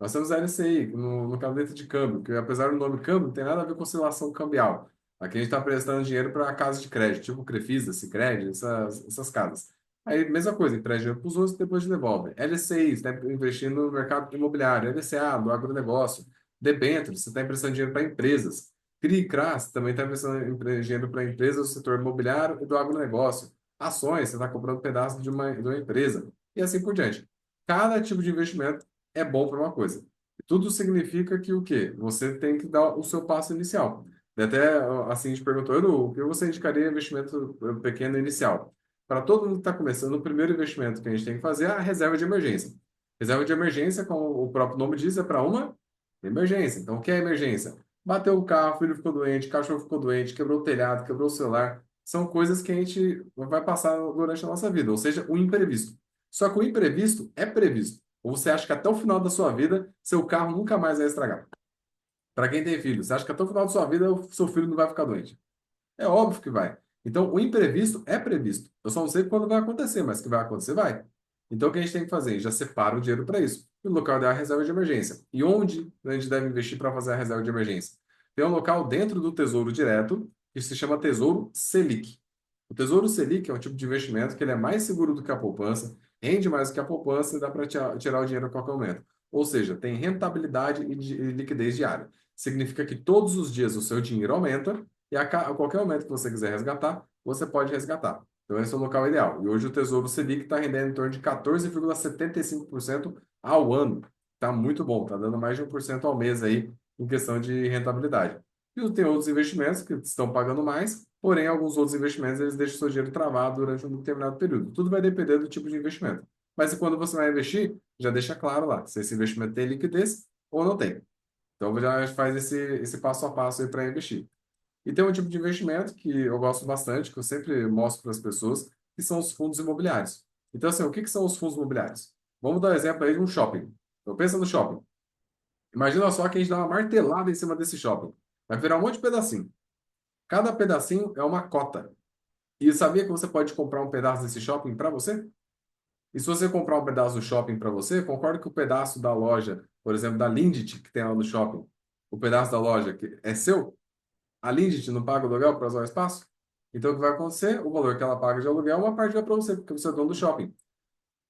Nós temos a LCI, no caderneta de câmbio, que apesar do nome câmbio, não tem nada a ver com oscilação cambial. Aqui a gente está prestando dinheiro para casa de crédito, tipo Crefisa, Sicredi, essas casas. Aí, mesma coisa, empresta dinheiro para os outros e depois devolve. LCI, você está investindo no mercado imobiliário. LCA, do agronegócio. Debêntures, você está emprestando dinheiro para empresas. CRI, CRAS, também está emprestando dinheiro para empresas do setor imobiliário e do agronegócio. Ações, você está comprando pedaço de uma empresa. E assim por diante. Cada tipo de investimento é bom para uma coisa. Tudo significa que o quê? Você tem que dar o seu passo inicial. E até assim a gente perguntou, Edu, o que você indicaria investimento pequeno inicial? Para todo mundo que está começando, o primeiro investimento que a gente tem que fazer é a reserva de emergência. Reserva de emergência, como o próprio nome diz, é para uma emergência. Então, o que é emergência? Bateu o carro, o filho ficou doente, o cachorro ficou doente, quebrou o telhado, quebrou o celular. São coisas que a gente vai passar durante a nossa vida, ou seja, o imprevisto. Só que o imprevisto é previsto. Ou você acha que até o final da sua vida, seu carro nunca mais vai estragar? Para quem tem filho, você acha que até o final da sua vida o seu filho não vai ficar doente? É óbvio que vai. Então, o imprevisto é previsto. Eu só não sei quando vai acontecer, mas que vai acontecer, vai. Então, o que a gente tem que fazer? A gente já separa o dinheiro para isso. E o local é a reserva de emergência. E onde a gente deve investir para fazer a reserva de emergência? Tem um local dentro do Tesouro Direto que se chama Tesouro Selic. O Tesouro Selic é um tipo de investimento que ele é mais seguro do que a poupança, rende mais do que a poupança e dá para tirar o dinheiro a qualquer momento. Ou seja, tem rentabilidade e liquidez diária. Significa que todos os dias o seu dinheiro aumenta e a qualquer momento que você quiser resgatar, você pode resgatar. Então, esse é o local ideal. E hoje o Tesouro Selic está rendendo em torno de 14,75% ao ano. Está muito bom, está dando mais de 1% ao mês aí em questão de rentabilidade. E tem outros investimentos que estão pagando mais, porém, alguns outros investimentos eles deixam o seu dinheiro travado durante um determinado período. Tudo vai depender do tipo de investimento. Mas quando você vai investir, já deixa claro lá se esse investimento tem liquidez ou não tem. Então, já faz esse passo a passo aí para investir. E tem um tipo de investimento que eu gosto bastante, que eu sempre mostro para as pessoas, que são os fundos imobiliários. Então, assim, o que que são os fundos imobiliários? Vamos dar um exemplo aí de um shopping. Então, pensa no shopping. Imagina só que a gente dá uma martelada em cima desse shopping. Vai virar um monte de pedacinho. Cada pedacinho é uma cota. E sabia que você pode comprar um pedaço desse shopping para você? E se você comprar um pedaço do shopping para você, concorda que o pedaço da loja, por exemplo, da Lindt, que tem lá no shopping, o pedaço da loja que é seu? A Lindt não paga o aluguel para usar o espaço? Então, o que vai acontecer? O valor que ela paga de aluguel, uma parte vai para você, porque você é dono do shopping.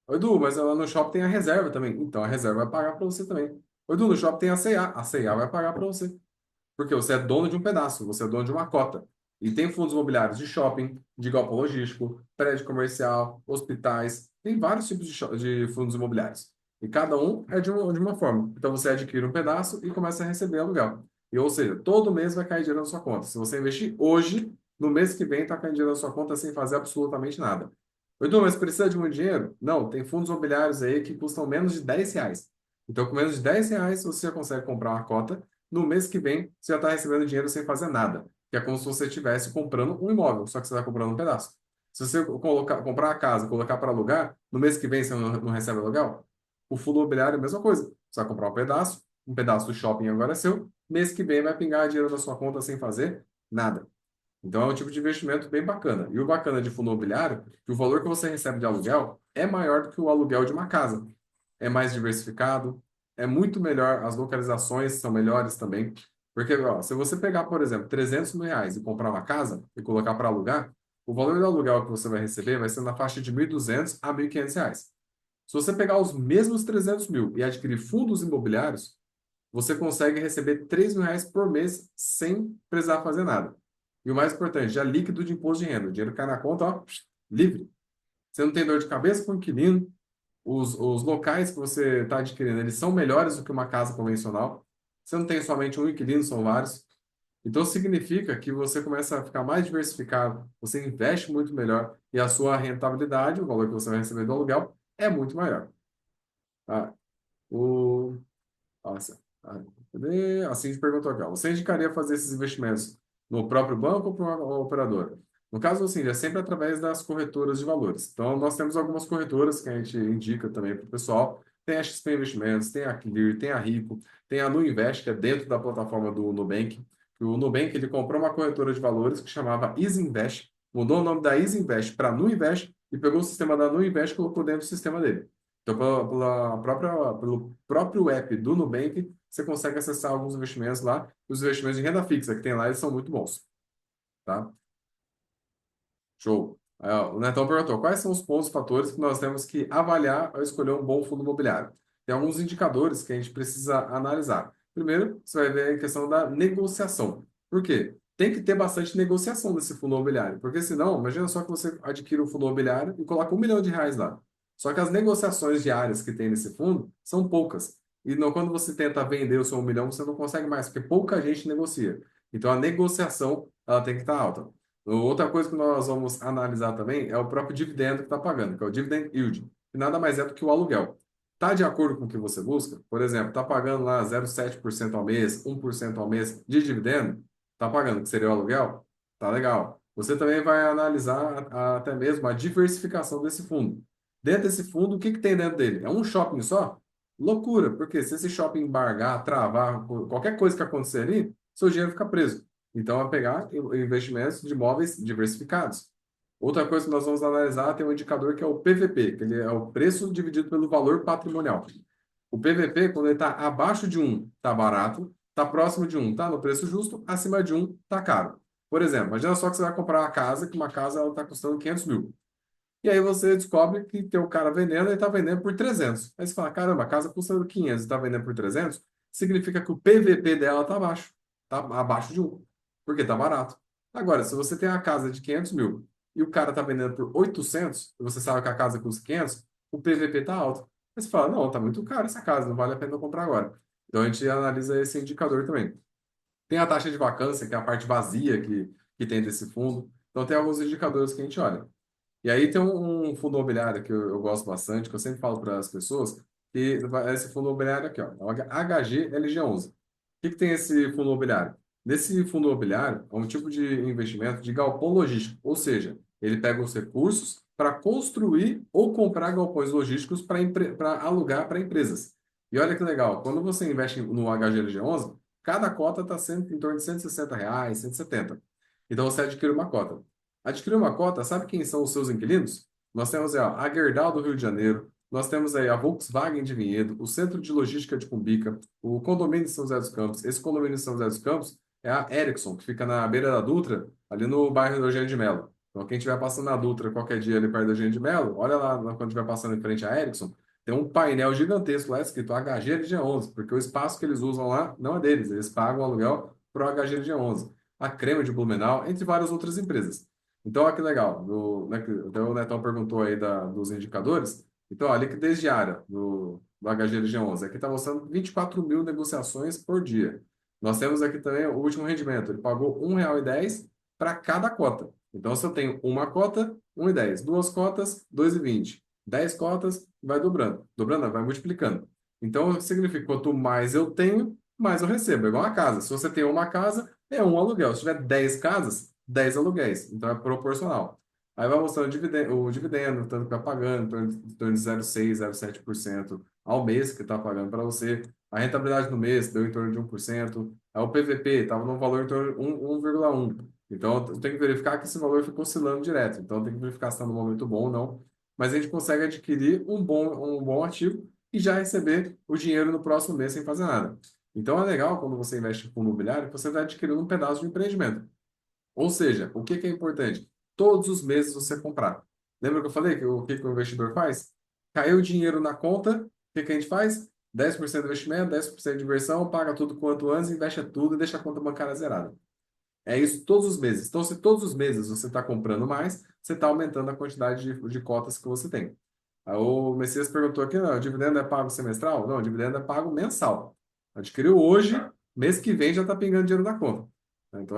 Ô, Edu, mas lá no shopping tem a reserva também. Então, a reserva vai pagar para você também. Ô, Edu, no shopping tem a C&A. A C&A vai pagar para você. Porque você é dono de um pedaço, você é dono de uma cota. E tem fundos imobiliários de shopping, de galpão logístico, prédio comercial, hospitais. Tem vários tipos de fundos imobiliários. E cada um é de uma forma. Então você adquire um pedaço e começa a receber aluguel. E, ou seja, todo mês vai cair dinheiro na sua conta. Se você investir hoje, no mês que vem está caindo dinheiro na sua conta sem fazer absolutamente nada. Edu, mas precisa de muito dinheiro? Não, tem fundos imobiliários aí que custam menos de R$ 10. Então, com menos de R$ 10, você já consegue comprar uma cota. No mês que vem, você já está recebendo dinheiro sem fazer nada. Que é como se você estivesse comprando um imóvel, só que você está comprando um pedaço. Se você comprar a casa, colocar para alugar, no mês que vem você não recebe aluguel? O fundo imobiliário é a mesma coisa. Você vai comprar um pedaço do shopping agora é seu, mês que vem vai pingar dinheiro na sua conta sem fazer nada. Então é um tipo de investimento bem bacana. E o bacana de fundo imobiliário, é que o valor que você recebe de aluguel é maior do que o aluguel de uma casa. É mais diversificado, é muito melhor, as localizações são melhores também. Porque, ó, se você pegar, por exemplo, R$ 300 mil e comprar uma casa e colocar para alugar, o valor do aluguel que você vai receber vai ser na faixa de 1.200 a R$ 1.500. Se você pegar os mesmos 300 mil e adquirir fundos imobiliários, você consegue receber R$ 3.000 por mês sem precisar fazer nada. E o mais importante, já líquido de imposto de renda. O dinheiro cai na conta, ó, livre. Você não tem dor de cabeça com o inquilino. Os locais que você está adquirindo, eles são melhores do que uma casa convencional. Você não tem somente um inquilino, são vários. Então, significa que você começa a ficar mais diversificado, você investe muito melhor e a sua rentabilidade, o valor que você vai receber do aluguel, é muito maior. Tá? O, nossa, cadê? A Cindy perguntou aqui, ó, você indicaria fazer esses investimentos no próprio banco ou para uma operadora? No caso, assim, é sempre através das corretoras de valores. Então, nós temos algumas corretoras que a gente indica também para o pessoal. Tem a XP Investimentos, tem a Clear, tem a Rico, tem a Nuinvest, que é dentro da plataforma do Nubank. O Nubank, ele comprou uma corretora de valores que chamava EasyInvest, mudou o nome da EasyInvest para Nuinvest e pegou o sistema da Nuinvest e colocou dentro do sistema dele. Então, pelo próprio app do Nubank, você consegue acessar alguns investimentos lá. Os investimentos de renda fixa que tem lá, eles são muito bons, tá? Show. Aí, ó, o Netão perguntou, quais são os pontos, fatores que nós temos que avaliar ao escolher um bom fundo imobiliário? Tem alguns indicadores que a gente precisa analisar. Primeiro, você vai ver a questão da negociação. Por quê? Tem que ter bastante negociação desse fundo imobiliário, porque senão, imagina só que você adquire um fundo imobiliário e coloca R$ 1 milhão lá. Só que as negociações diárias que tem nesse fundo são poucas. E não, quando você tenta vender o seu 1 milhão, você não consegue mais, porque pouca gente negocia. Então a negociação ela tem que estar alta. Outra coisa que nós vamos analisar também é o próprio dividendo que está pagando, que é o dividend yield, que nada mais é do que o aluguel. Está de acordo com o que você busca? Por exemplo, está pagando lá 0,7% ao mês, 1% ao mês de dividendo? Está pagando, que seria o aluguel? Tá legal. Você também vai analisar até mesmo a diversificação desse fundo. Dentro desse fundo, o que que tem dentro dele? É um shopping só? Loucura, porque se esse shopping embargar, travar, qualquer coisa que acontecer ali, seu dinheiro fica preso. Então, é pegar investimentos de imóveis diversificados. Outra coisa que nós vamos analisar tem um indicador que é o PVP, que ele é o preço dividido pelo valor patrimonial. O PVP, quando ele está abaixo de um, está barato, está próximo de um, está no preço justo, acima de um, está caro. Por exemplo, imagina só que você vai comprar uma casa, que uma casa está custando 500 mil. E aí você descobre que tem um cara vendendo e está vendendo por 300. Aí você fala, caramba, a casa custa 500 e está vendendo por 300, significa que o PVP dela está abaixo. Está abaixo de um, porque está barato. Agora, se você tem a casa de 500 mil e o cara está vendendo por 800, e você sabe que a casa custa 500, o PVP está alto. Aí você fala, não, está muito caro essa casa, não vale a pena eu comprar agora. Então a gente analisa esse indicador também. Tem a taxa de vacância, que é a parte vazia que tem desse fundo. Então tem alguns indicadores que a gente olha. E aí tem um fundo imobiliário que eu gosto bastante, que eu sempre falo para as pessoas, que é esse fundo imobiliário aqui, ó, é o HGLG11. O que tem esse fundo imobiliário? Nesse fundo imobiliário, é um tipo de investimento de galpão logístico, ou seja, ele pega os recursos para construir ou comprar galpões logísticos para alugar para empresas. E olha que legal, quando você investe no HGLG11, cada cota está sendo em torno de R$ 160, 170. Então você adquire uma cota. Adquirir uma cota, sabe quem são os seus inquilinos? Nós temos aí, ó, a Gerdau do Rio de Janeiro, nós temos aí a Volkswagen de Vinhedo, o Centro de Logística de Cumbica, o condomínio de São José dos Campos. Esse condomínio de São José dos Campos é a Ericsson, que fica na beira da Dutra, ali no bairro do Eugênio de Mello. Então, quem estiver passando na Dutra qualquer dia ali perto do Eugênio de Mello, olha lá quando estiver passando em frente à Ericsson, tem um painel gigantesco lá escrito HGLG11, porque o espaço que eles usam lá não é deles, eles pagam aluguel para o HGLG11. A Crema de Blumenau, entre várias outras empresas. Então, olha que legal. Até o Netão perguntou aí dos indicadores. Então, ó, a liquidez diária do HGLG11. Aqui está mostrando 24 mil negociações por dia. Nós temos aqui também o último rendimento. Ele pagou R$ 1,10 para cada cota. Então, se eu tenho uma cota, 1,10. Duas cotas, 2,20. 10 cotas, vai dobrando. Dobrando, não, vai multiplicando. Então, significa que quanto mais eu tenho, mais eu recebo. É igual a casa. Se você tem uma casa, é um aluguel. Se tiver 10 casas, 10 aluguéis. Então é proporcional. Aí vai mostrando o dividendo, tanto que está pagando, em torno de 0,6%, 0,7% ao mês que está pagando para você. A rentabilidade no mês deu em torno de 1%. Aí o PVP estava num valor em torno de 1,1. Então eu tenho que verificar que esse valor fica oscilando direto. Então tem que verificar se está no momento bom ou não. Mas a gente consegue adquirir um bom ativo e já receber o dinheiro no próximo mês sem fazer nada. Então é legal quando você investe em fundo imobiliário, que você está adquirindo um pedaço de empreendimento. Ou seja, o que que é importante? Todos os meses você comprar. Lembra que eu falei que o que que o investidor faz? Caiu o dinheiro na conta, o que que a gente faz? 10% de investimento, 10% de inversão, paga tudo quanto antes, investe tudo e deixa a conta bancária zerada. É isso todos os meses. Então, se todos os meses você está comprando mais, você está aumentando a quantidade de cotas que você tem. Aí o Messias perguntou aqui, não, o dividendo é pago semestral? Não, o dividendo é pago mensal. Adquiriu hoje, mês que vem já está pingando dinheiro na conta. Então,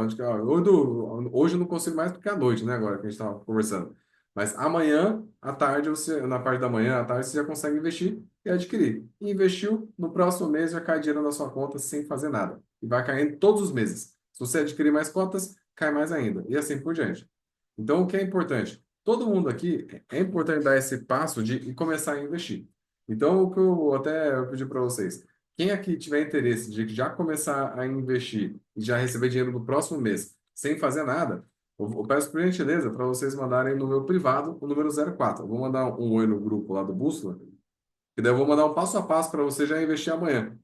hoje eu não consigo mais porque é à noite, né? Agora que a gente estava conversando. Mas amanhã, à tarde, na parte da manhã, à tarde, você já consegue investir e adquirir. E investiu, no próximo mês já cai dinheiro na sua conta sem fazer nada. E vai caindo todos os meses. Se você adquirir mais cotas, cai mais ainda. E assim por diante. Então, o que é importante? Todo mundo aqui, é importante dar esse passo de começar a investir. Então, o que eu pedi para vocês, quem aqui tiver interesse de já começar a investir e já receber dinheiro no próximo mês, sem fazer nada, eu peço por gentileza para vocês mandarem no meu privado o número 04. Eu vou mandar um oi no grupo lá do Bússola, e daí eu vou mandar um passo a passo para você já investir amanhã.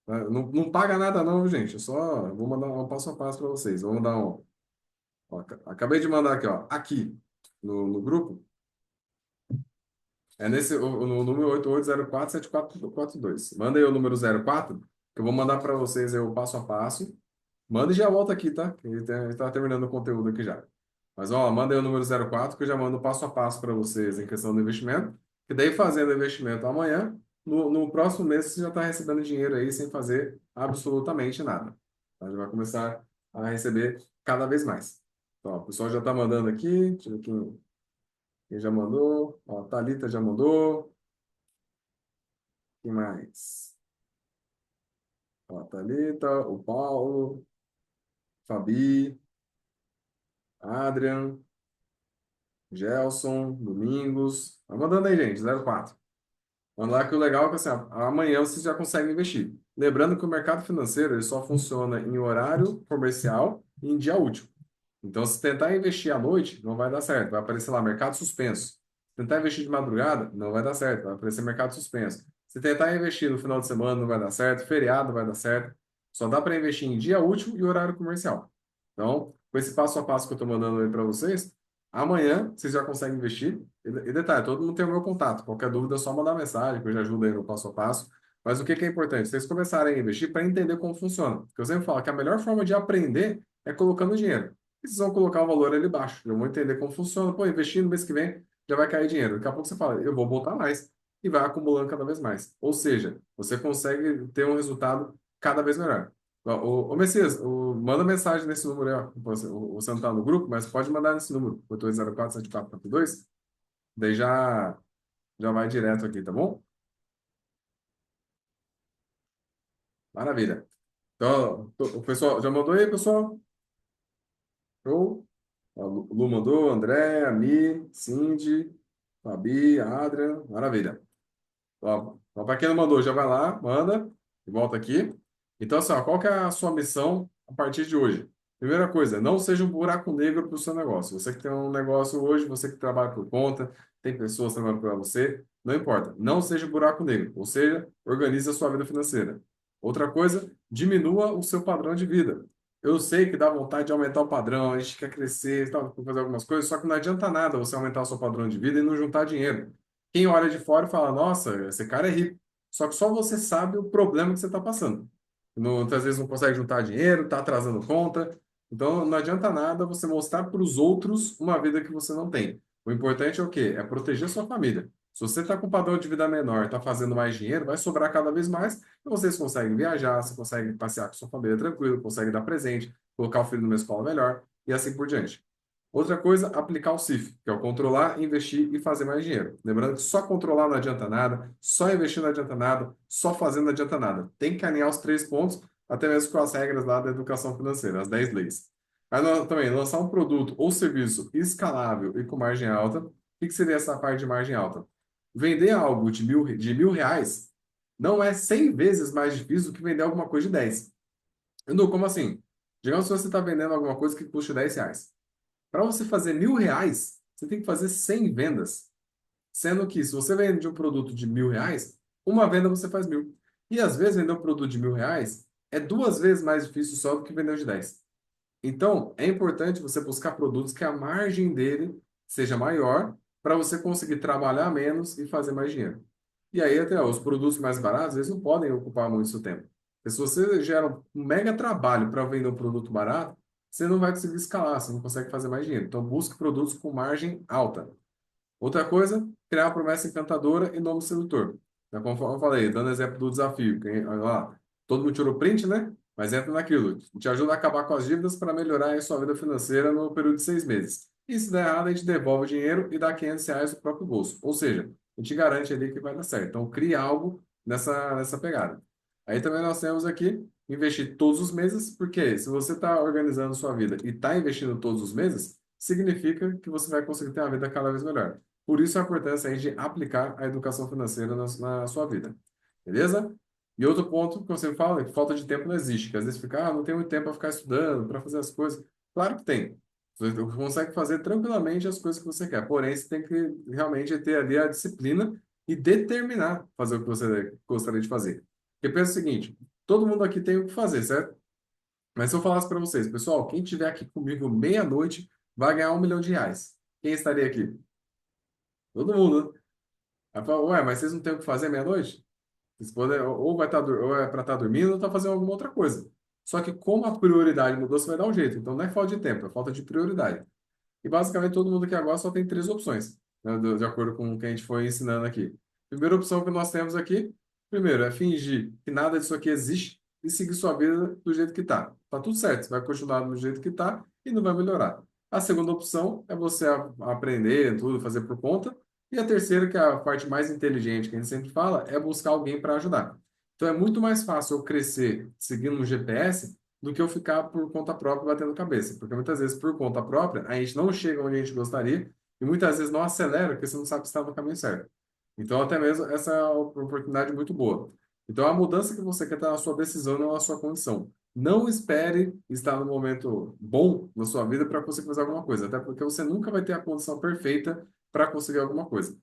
Tá? Não, não paga nada não, gente. Eu só vou mandar um passo a passo para vocês. Vou mandar um... Ó, acabei de mandar aqui, ó. Aqui, no grupo. É nesse, no número 88047442. Manda aí o número 04, que eu vou mandar para vocês aí o passo a passo. Manda e já volta aqui, tá? Que ele tá terminando o conteúdo aqui já. Mas, ó, manda aí o número 04, que eu já mando o passo a passo para vocês em questão do investimento. E daí, fazendo o investimento amanhã, no próximo mês, você já está recebendo dinheiro aí sem fazer absolutamente nada. Tá? Já vai começar a receber cada vez mais. Então, ó, o pessoal já está mandando aqui. Deixa eu ver quem já mandou. Ó, a Thalita já mandou. Quem mais? Ó, a Thalita, o Paulo, Fabi, Adrian, Gelson, Domingos. Vai mandando aí, gente, 04. Manda lá que o legal é que assim, amanhã você já consegue investir. Lembrando que o mercado financeiro ele só funciona em horário comercial e em dia útil. Então, se tentar investir à noite, não vai dar certo. Vai aparecer lá mercado suspenso. Se tentar investir de madrugada, não vai dar certo. Vai aparecer mercado suspenso. Se tentar investir no final de semana, não vai dar certo. Feriado não vai dar certo. Só dá para investir em dia útil e horário comercial. Então, com esse passo a passo que eu estou mandando aí para vocês, amanhã vocês já conseguem investir. E detalhe, todo mundo tem o meu contato. Qualquer dúvida é só mandar mensagem, que eu já ajudo aí no passo a passo. Mas o que que é importante? Vocês começarem a investir para entender como funciona. Porque eu sempre falo que a melhor forma de aprender é colocando dinheiro. E vocês vão colocar o valor ali embaixo. Eu vou entender como funciona. Pô, investir no mês que vem já vai cair dinheiro. Daqui a pouco você fala, eu vou botar mais. E vai acumulando cada vez mais. Ou seja, você consegue ter um resultado cada vez melhor. Ô, Messias, manda mensagem nesse número aí, ó. Você não está no grupo, mas pode mandar nesse número, 8204-7442. Daí já vai direto aqui, tá bom? Maravilha. Então, o pessoal, já mandou aí, pessoal? Show? Ó, Lu mandou, André, Mi, Cindy, Fabi, Adrian, maravilha. Ó, para quem não mandou, já vai lá, manda e volta aqui. Então, assim, ó, qual que é a sua missão a partir de hoje? Primeira coisa, não seja um buraco negro para o seu negócio. Você que tem um negócio hoje, você que trabalha por conta, tem pessoas trabalhando para você, não importa. Não seja um buraco negro, ou seja, organize a sua vida financeira. Outra coisa, diminua o seu padrão de vida. Eu sei que dá vontade de aumentar o padrão, a gente quer crescer, tal, fazer algumas coisas, só que não adianta nada você aumentar o seu padrão de vida e não juntar dinheiro. Quem olha de fora fala, nossa, esse cara é rico. Só que só você sabe o problema que você está passando. Muitas vezes não consegue juntar dinheiro, está atrasando conta. Então não adianta nada você mostrar para os outros uma vida que você não tem. O importante é o quê? É proteger sua família. Se você está com um padrão de vida menor, está fazendo mais dinheiro, vai sobrar cada vez mais e vocês conseguem viajar, você consegue passear com sua família tranquilo, consegue dar presente, colocar o filho numa escola melhor e assim por diante. Outra coisa, aplicar o CIF, que é o controlar, investir e fazer mais dinheiro. Lembrando que só controlar não adianta nada, só investir não adianta nada, só fazer não adianta nada. Tem que alinhar os três pontos, até mesmo com as regras lá da educação financeira, as 10 leis. Aí também, lançar um produto ou serviço escalável e com margem alta. O que seria essa parte de margem alta? Vender algo de mil reais não é 100 vezes mais difícil do que vender alguma coisa de 10. Edu, como assim? Digamos que você está vendendo alguma coisa que custa 10 reais. Para você fazer 1.000 reais, você tem que fazer 100 vendas. Sendo que, se você vende um produto de 1.000 reais, uma venda você faz 1.000. E às vezes vender um produto de 1.000 reais é duas vezes mais difícil só do que vender um de 10. Então, é importante você buscar produtos que a margem dele seja maior para você conseguir trabalhar menos e fazer mais dinheiro. E aí, até os produtos mais baratos, eles não podem ocupar muito seu tempo. Porque se você gera um mega trabalho para vender um produto barato, você não vai conseguir escalar, você não consegue fazer mais dinheiro. Então, busque produtos com margem alta. Outra coisa, criar uma promessa encantadora e nome sedutor. Então, como eu falei, dando exemplo do desafio. Olha lá, todo mundo tirou print, né? Mas entra naquilo. Te ajuda a acabar com as dívidas para melhorar a sua vida financeira no período de 6 meses. E se der errado, a gente devolve o dinheiro e dá 500 reais do próprio bolso. Ou seja, a gente garante ali que vai dar certo. Então, crie algo nessa pegada. Aí também nós temos aqui investir todos os meses, porque se você está organizando sua vida e está investindo todos os meses, significa que você vai conseguir ter uma vida cada vez melhor. Por isso a importância aí de aplicar a educação financeira na sua vida. Beleza? E outro ponto que eu sempre falo é que falta de tempo não existe. Que às vezes fica, não tenho muito tempo para ficar estudando, para fazer as coisas. Claro que tem. Você consegue fazer tranquilamente as coisas que você quer. Porém, você tem que realmente ter ali a disciplina e determinar fazer o que você gostaria de fazer. Porque pensa o seguinte, todo mundo aqui tem o que fazer, certo? Mas se eu falasse para vocês, pessoal, quem estiver aqui comigo meia-noite vai ganhar 1 milhão de reais. Quem estaria aqui? Todo mundo, né? Aí fala, ué, mas vocês não têm o que fazer meia-noite? Vocês podem, ou vai estar, ou é para estar dormindo ou tá fazendo alguma outra coisa. Só que como a prioridade mudou, você vai dar um jeito. Então não é falta de tempo, é falta de prioridade. E basicamente todo mundo aqui agora só tem três opções, né, de acordo com o que a gente foi ensinando aqui. Primeira opção que nós temos aqui, primeiro, é fingir que nada disso aqui existe e seguir sua vida do jeito que está. Tá tudo certo, você vai continuar do jeito que está e não vai melhorar. A segunda opção é você aprender tudo, fazer por conta. E a terceira, que é a parte mais inteligente que a gente sempre fala, é buscar alguém para ajudar. Então é muito mais fácil eu crescer seguindo um GPS do que eu ficar por conta própria batendo cabeça. Porque muitas vezes, por conta própria, a gente não chega onde a gente gostaria e muitas vezes não acelera porque você não sabe se está no caminho certo. Então, até mesmo essa é uma oportunidade muito boa. Então, a mudança que você quer está na sua decisão, não na sua condição. Não espere estar no momento bom na sua vida para conseguir fazer alguma coisa, até porque você nunca vai ter a condição perfeita para conseguir alguma coisa.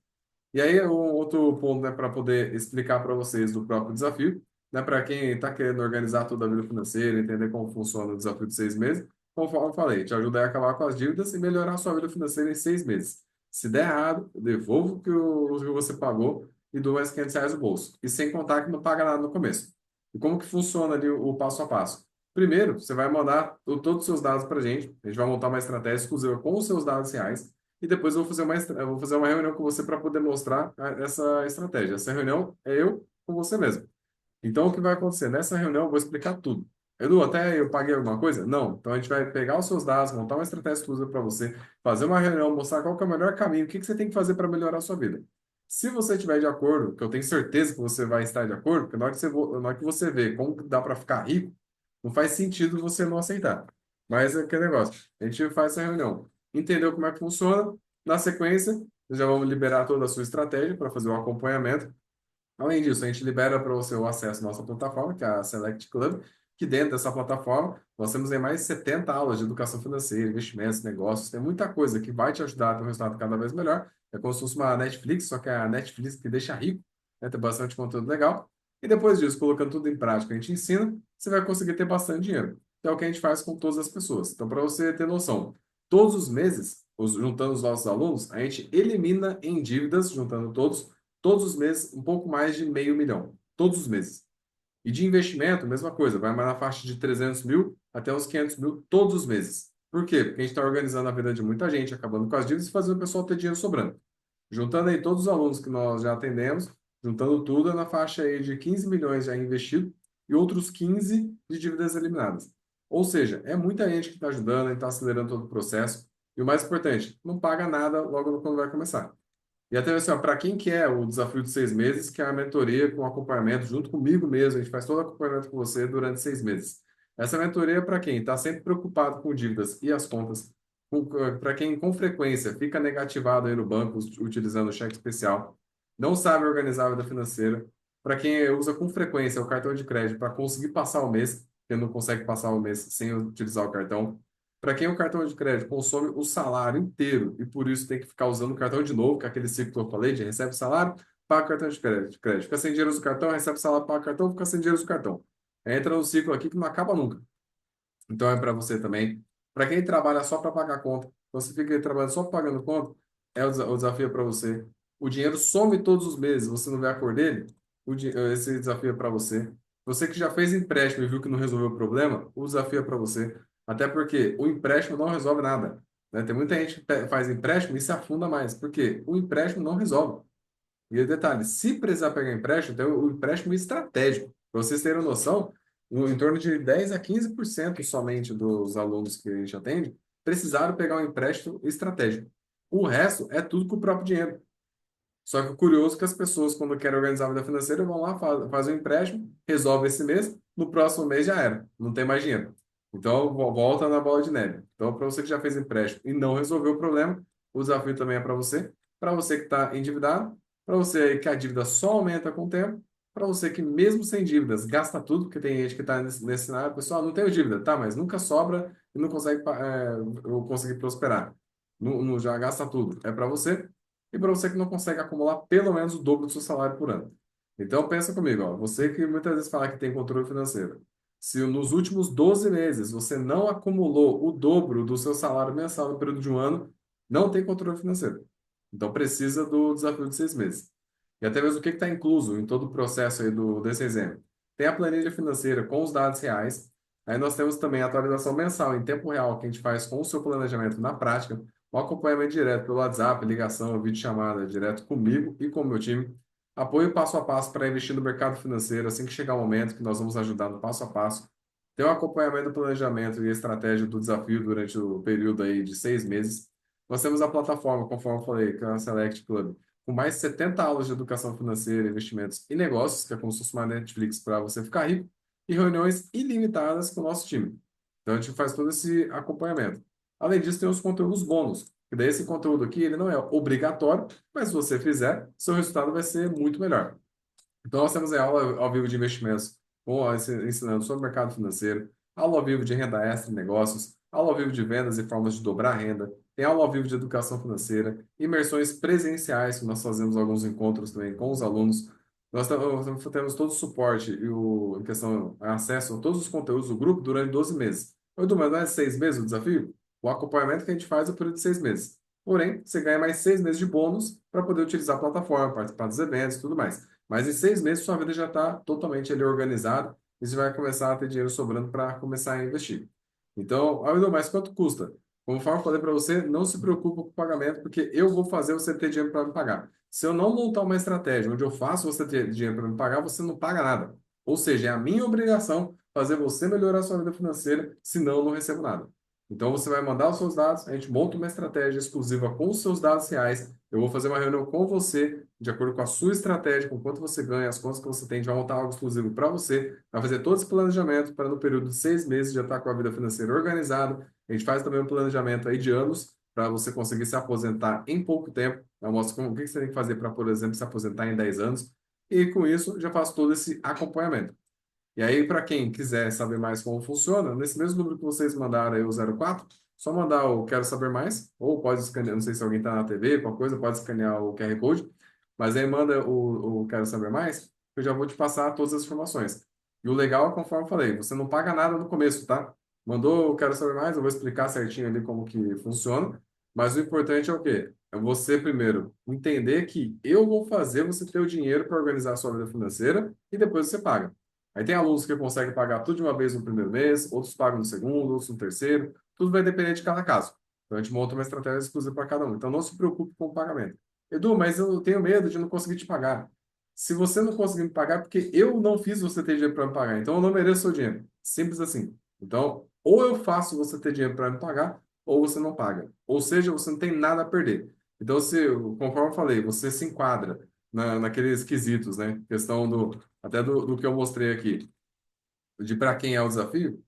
E aí, um outro ponto, né, para poder explicar para vocês do próprio desafio, né, para quem está querendo organizar toda a vida financeira, entender como funciona o desafio de 6 meses, conforme eu falei, te ajuda a acabar com as dívidas e melhorar a sua vida financeira em 6 meses. Se der errado, eu devolvo o que você pagou e dou mais R$ 500 no bolso. E sem contar que não paga nada no começo. E como que funciona ali o passo a passo? Primeiro, você vai mandar todos os seus dados para a gente vai montar uma estratégia exclusiva com os seus dados reais, e depois eu vou fazer uma reunião com você para poder mostrar essa estratégia. Essa reunião é eu com você mesmo. Então, o que vai acontecer? Nessa reunião, eu vou explicar tudo. Edu, até eu paguei alguma coisa? Não. Então, a gente vai pegar os seus dados, montar uma estratégia exclusiva para você, fazer uma reunião, mostrar qual que é o melhor caminho, o que que você tem que fazer para melhorar a sua vida. Se você estiver de acordo, que eu tenho certeza que você vai estar de acordo, porque na hora que você vê como que dá para ficar rico, não faz sentido você não aceitar. Mas é aquele negócio. A gente faz essa reunião. Entendeu como é que funciona? Na sequência, já vamos liberar toda a sua estratégia para fazer o acompanhamento. Além disso, a gente libera para você o acesso à nossa plataforma, que é a Select Club, que dentro dessa plataforma nós temos aí mais de 70 aulas de educação financeira, investimentos, negócios, tem muita coisa que vai te ajudar a ter um resultado cada vez melhor. É como se fosse uma Netflix, só que é a Netflix que deixa rico, né? Tem bastante conteúdo legal. E depois disso, colocando tudo em prática, a gente ensina, você vai conseguir ter bastante dinheiro. Que é o que a gente faz com todas as pessoas. Então, para você ter noção, todos os meses, juntando os nossos alunos, a gente elimina em dívidas, juntando todos os meses, um pouco mais de meio milhão. Todos os meses. E de investimento, mesma coisa, vai mais na faixa de 300 mil até uns 500 mil todos os meses. Por quê? Porque a gente está organizando a vida de muita gente, acabando com as dívidas e fazendo o pessoal ter dinheiro sobrando. Juntando aí todos os alunos que nós já atendemos, juntando tudo, é na faixa aí de 15 milhões já investido e outros 15 de dívidas eliminadas. Ou seja, é muita gente que está ajudando e está acelerando todo o processo. E o mais importante, não paga nada logo quando vai começar. E até assim, para quem quer o desafio de 6 meses, que é a mentoria com acompanhamento junto comigo mesmo, a gente faz todo o acompanhamento com você durante 6 meses. Essa mentoria é para quem está sempre preocupado com dívidas e as contas, para quem com frequência fica negativado aí no banco utilizando o cheque especial, não sabe organizar a vida financeira, para quem usa com frequência o cartão de crédito para conseguir passar o mês, que não consegue passar o mês sem utilizar o cartão, para quem o cartão de crédito consome o salário inteiro e por isso tem que ficar usando o cartão de novo, que é aquele ciclo que eu falei de recebe salário, paga o cartão de crédito. Fica sem dinheiro no cartão, recebe salário, paga o cartão, fica sem dinheiro no cartão. Entra no ciclo aqui que não acaba nunca. Então é para você também. Para quem trabalha só para pagar conta, você fica aí trabalhando só pagando conta, o desafio é para você. O dinheiro some todos os meses, você não vê a cor dele, esse desafio é para você. Você que já fez empréstimo e viu que não resolveu o problema, o desafio é para você. Até porque o empréstimo não resolve nada, né? Tem muita gente que faz empréstimo e se afunda mais, porque o empréstimo não resolve. E detalhe, se precisar pegar empréstimo, tem o empréstimo estratégico. Para vocês terem noção, em torno de 10 a 15% somente dos alunos que a gente atende precisaram pegar um empréstimo estratégico. O resto é tudo com o próprio dinheiro. Só que o curioso é que as pessoas, quando querem organizar a vida financeira, vão lá, fazem um empréstimo, resolve esse mês, no próximo mês já era, não tem mais dinheiro. Então, volta na bola de neve. Então, para você que já fez empréstimo e não resolveu o problema, o desafio também é para você. Para você que está endividado, para você aí que a dívida só aumenta com o tempo, para você que mesmo sem dívidas gasta tudo, porque tem gente que está nesse cenário, pessoal, não tenho dívida, tá, mas nunca sobra e não consegue, eu conseguir prosperar. Já gasta tudo. É para você e para você que não consegue acumular pelo menos o dobro do seu salário por ano. Então pensa comigo, ó, você que muitas vezes fala que tem controle financeiro. Se nos últimos 12 meses você não acumulou o dobro do seu salário mensal no período de um ano, não tem controle financeiro. Então precisa do desafio de 6 meses. E até mesmo o que está incluso em todo o processo aí desse exemplo. Tem a planilha financeira com os dados reais. Aí nós temos também a atualização mensal em tempo real que a gente faz com o seu planejamento na prática, o acompanhamento direto pelo WhatsApp, ligação, videochamada direto comigo e com o meu time. Apoio passo a passo para investir no mercado financeiro assim que chegar o momento que nós vamos ajudar no passo a passo. Tem o acompanhamento do planejamento e estratégia do desafio durante o período aí de 6 meses. Nós temos a plataforma, conforme eu falei, que é a Select Club, com mais de 70 aulas de educação financeira, investimentos e negócios, que é como se fosse uma Netflix para você ficar rico, e reuniões ilimitadas com o nosso time. Então a gente faz todo esse acompanhamento. Além disso, tem os conteúdos bônus. E daí esse conteúdo aqui, ele não é obrigatório, mas se você fizer, seu resultado vai ser muito melhor. Então, nós temos aí aula ao vivo de investimentos, ensinando sobre o mercado financeiro, aula ao vivo de renda extra e negócios, aula ao vivo de vendas e formas de dobrar a renda, tem aula ao vivo de educação financeira, imersões presenciais, que nós fazemos alguns encontros também com os alunos. Nós temos todo o suporte e em questão, acesso a todos os conteúdos do grupo durante 12 meses. Oi, Du, mas não é 6 meses o desafio? O acompanhamento que a gente faz é por período de 6 meses. Porém, você ganha mais 6 meses de bônus para poder utilizar a plataforma, participar dos eventos e tudo mais. Mas em 6 meses, sua vida já está totalmente ali organizada e você vai começar a ter dinheiro sobrando para começar a investir. Então, Aldo, mas quanto custa? Conforme eu falei para você, não se preocupe com o pagamento, porque eu vou fazer você ter dinheiro para me pagar. Se eu não montar uma estratégia onde eu faço você ter dinheiro para me pagar, você não paga nada. Ou seja, é a minha obrigação fazer você melhorar a sua vida financeira, senão eu não recebo nada. Então, você vai mandar os seus dados, a gente monta uma estratégia exclusiva com os seus dados reais. Eu vou fazer uma reunião com você, de acordo com a sua estratégia, com quanto você ganha, as contas que você tem, a gente vai montar algo exclusivo para você, vai fazer todo esse planejamento para no período de 6 meses já estar com a vida financeira organizada. A gente faz também um planejamento aí de anos para você conseguir se aposentar em pouco tempo. Eu mostro o que você tem que fazer para, por exemplo, se aposentar em 10 anos. E com isso, já faço todo esse acompanhamento. E aí, para quem quiser saber mais como funciona, nesse mesmo número que vocês mandaram aí, o 04, só mandar o Quero Saber Mais, ou pode escanear, não sei se alguém está na TV, qualquer coisa, pode escanear o QR Code, mas aí manda o Quero Saber Mais, que eu já vou te passar todas as informações. E o legal é, conforme eu falei, você não paga nada no começo, tá? Mandou o Quero Saber Mais, eu vou explicar certinho ali como que funciona, mas o importante é o quê? É você, primeiro, entender que eu vou fazer você ter o dinheiro para organizar a sua vida financeira e depois você paga. Aí tem alunos que conseguem pagar tudo de uma vez no primeiro mês, outros pagam no segundo, outros no terceiro. Tudo vai depender de cada caso. Então a gente monta uma estratégia exclusiva para cada um. Então não se preocupe com o pagamento. Edu, mas eu tenho medo de não conseguir te pagar. Se você não conseguir me pagar, é porque eu não fiz você ter dinheiro para me pagar. Então eu não mereço seu dinheiro. Simples assim. Então, ou eu faço você ter dinheiro para me pagar, ou você não paga. Ou seja, você não tem nada a perder. Então, conforme eu falei, você se enquadra naqueles quesitos, né? Questão do que eu mostrei aqui, de para quem é o desafio.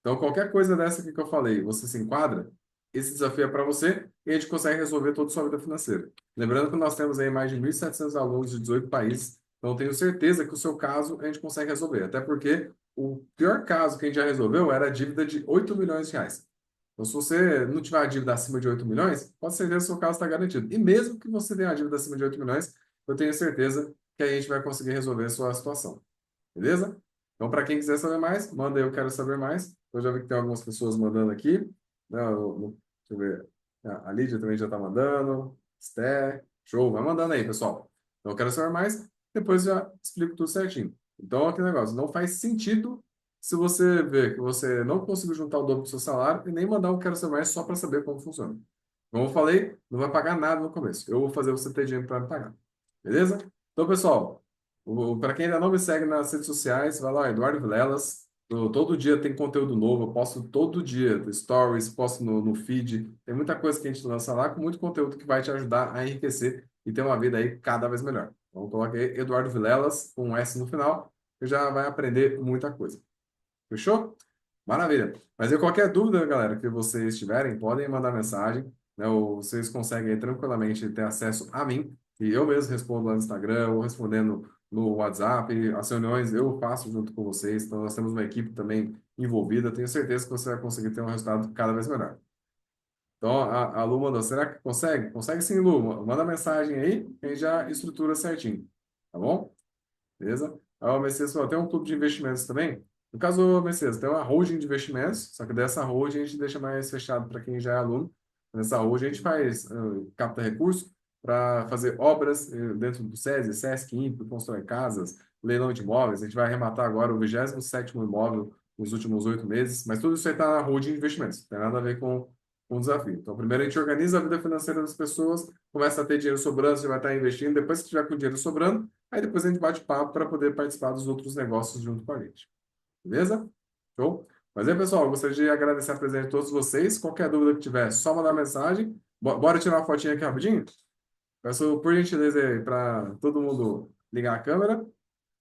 Então, qualquer coisa dessa aqui que eu falei, você se enquadra, esse desafio é para você e a gente consegue resolver toda a sua vida financeira. Lembrando que nós temos aí mais de 1.700 alunos de 18 países, então tenho certeza que o seu caso a gente consegue resolver. Até porque o pior caso que a gente já resolveu era a dívida de 8 milhões de reais. Então, se você não tiver a dívida acima de 8 milhões, pode ser que o seu caso está garantido. E mesmo que você tenha a dívida acima de 8 milhões, eu tenho certeza que a gente vai conseguir resolver a sua situação. Beleza? Então, para quem quiser saber mais, manda aí, eu quero saber mais. Eu já vi que tem algumas pessoas mandando aqui. Né, deixa eu ver. A Lídia também já está mandando. Esté. Show. Vai mandando aí, pessoal. Então, eu quero saber mais. Depois já explico tudo certinho. Então, aquele negócio. Não faz sentido se você ver que você não conseguiu juntar o dobro do seu salário e nem mandar um quero saber mais só para saber como funciona. Como eu falei, não vai pagar nada no começo. Eu vou fazer você ter dinheiro para me pagar. Beleza? Então, pessoal. Para quem ainda não me segue nas redes sociais, vai lá, Eduardo Vilelas. Todo dia tem conteúdo novo, eu posto todo dia, stories, posto no feed. Tem muita coisa que a gente lança lá com muito conteúdo que vai te ajudar a enriquecer e ter uma vida aí cada vez melhor. Então, coloque aí Eduardo Vilelas com um S no final, e já vai aprender muita coisa. Fechou? Maravilha. Mas aí, qualquer dúvida, galera, que vocês tiverem, podem mandar mensagem, né? Ou vocês conseguem aí, tranquilamente ter acesso a mim, e eu mesmo respondo lá no Instagram, ou respondendo no WhatsApp. As reuniões eu faço junto com vocês, então nós temos uma equipe também envolvida. Tenho certeza que você vai conseguir ter um resultado cada vez melhor. Então, a Lu mandou, será que consegue? Consegue sim, Lu. Manda mensagem aí, que a gente já estrutura certinho. Tá bom? Beleza? Aí o Messias falou, tem um clube de investimentos também. No caso, Messias, tem uma holding de investimentos, só que dessa holding a gente deixa mais fechado para quem já é aluno. Nessa holding a gente capta recursos para fazer obras dentro do SESI, SESC, INPE, constrói casas, leilão de imóveis. A gente vai arrematar agora o 27º imóvel nos últimos 8 meses, mas tudo isso aí está na holding de investimentos, não tem nada a ver com o desafio. Então, primeiro a gente organiza a vida financeira das pessoas, começa a ter dinheiro sobrando, você vai estar investindo, depois que tiver com dinheiro sobrando, aí depois a gente bate papo para poder participar dos outros negócios junto com a gente. Beleza? Show? Mas aí, pessoal, eu gostaria de agradecer a presença de todos vocês. Qualquer dúvida que tiver, só mandar mensagem. Bora tirar uma fotinha aqui rapidinho? Peço por gentileza aí para todo mundo ligar a câmera.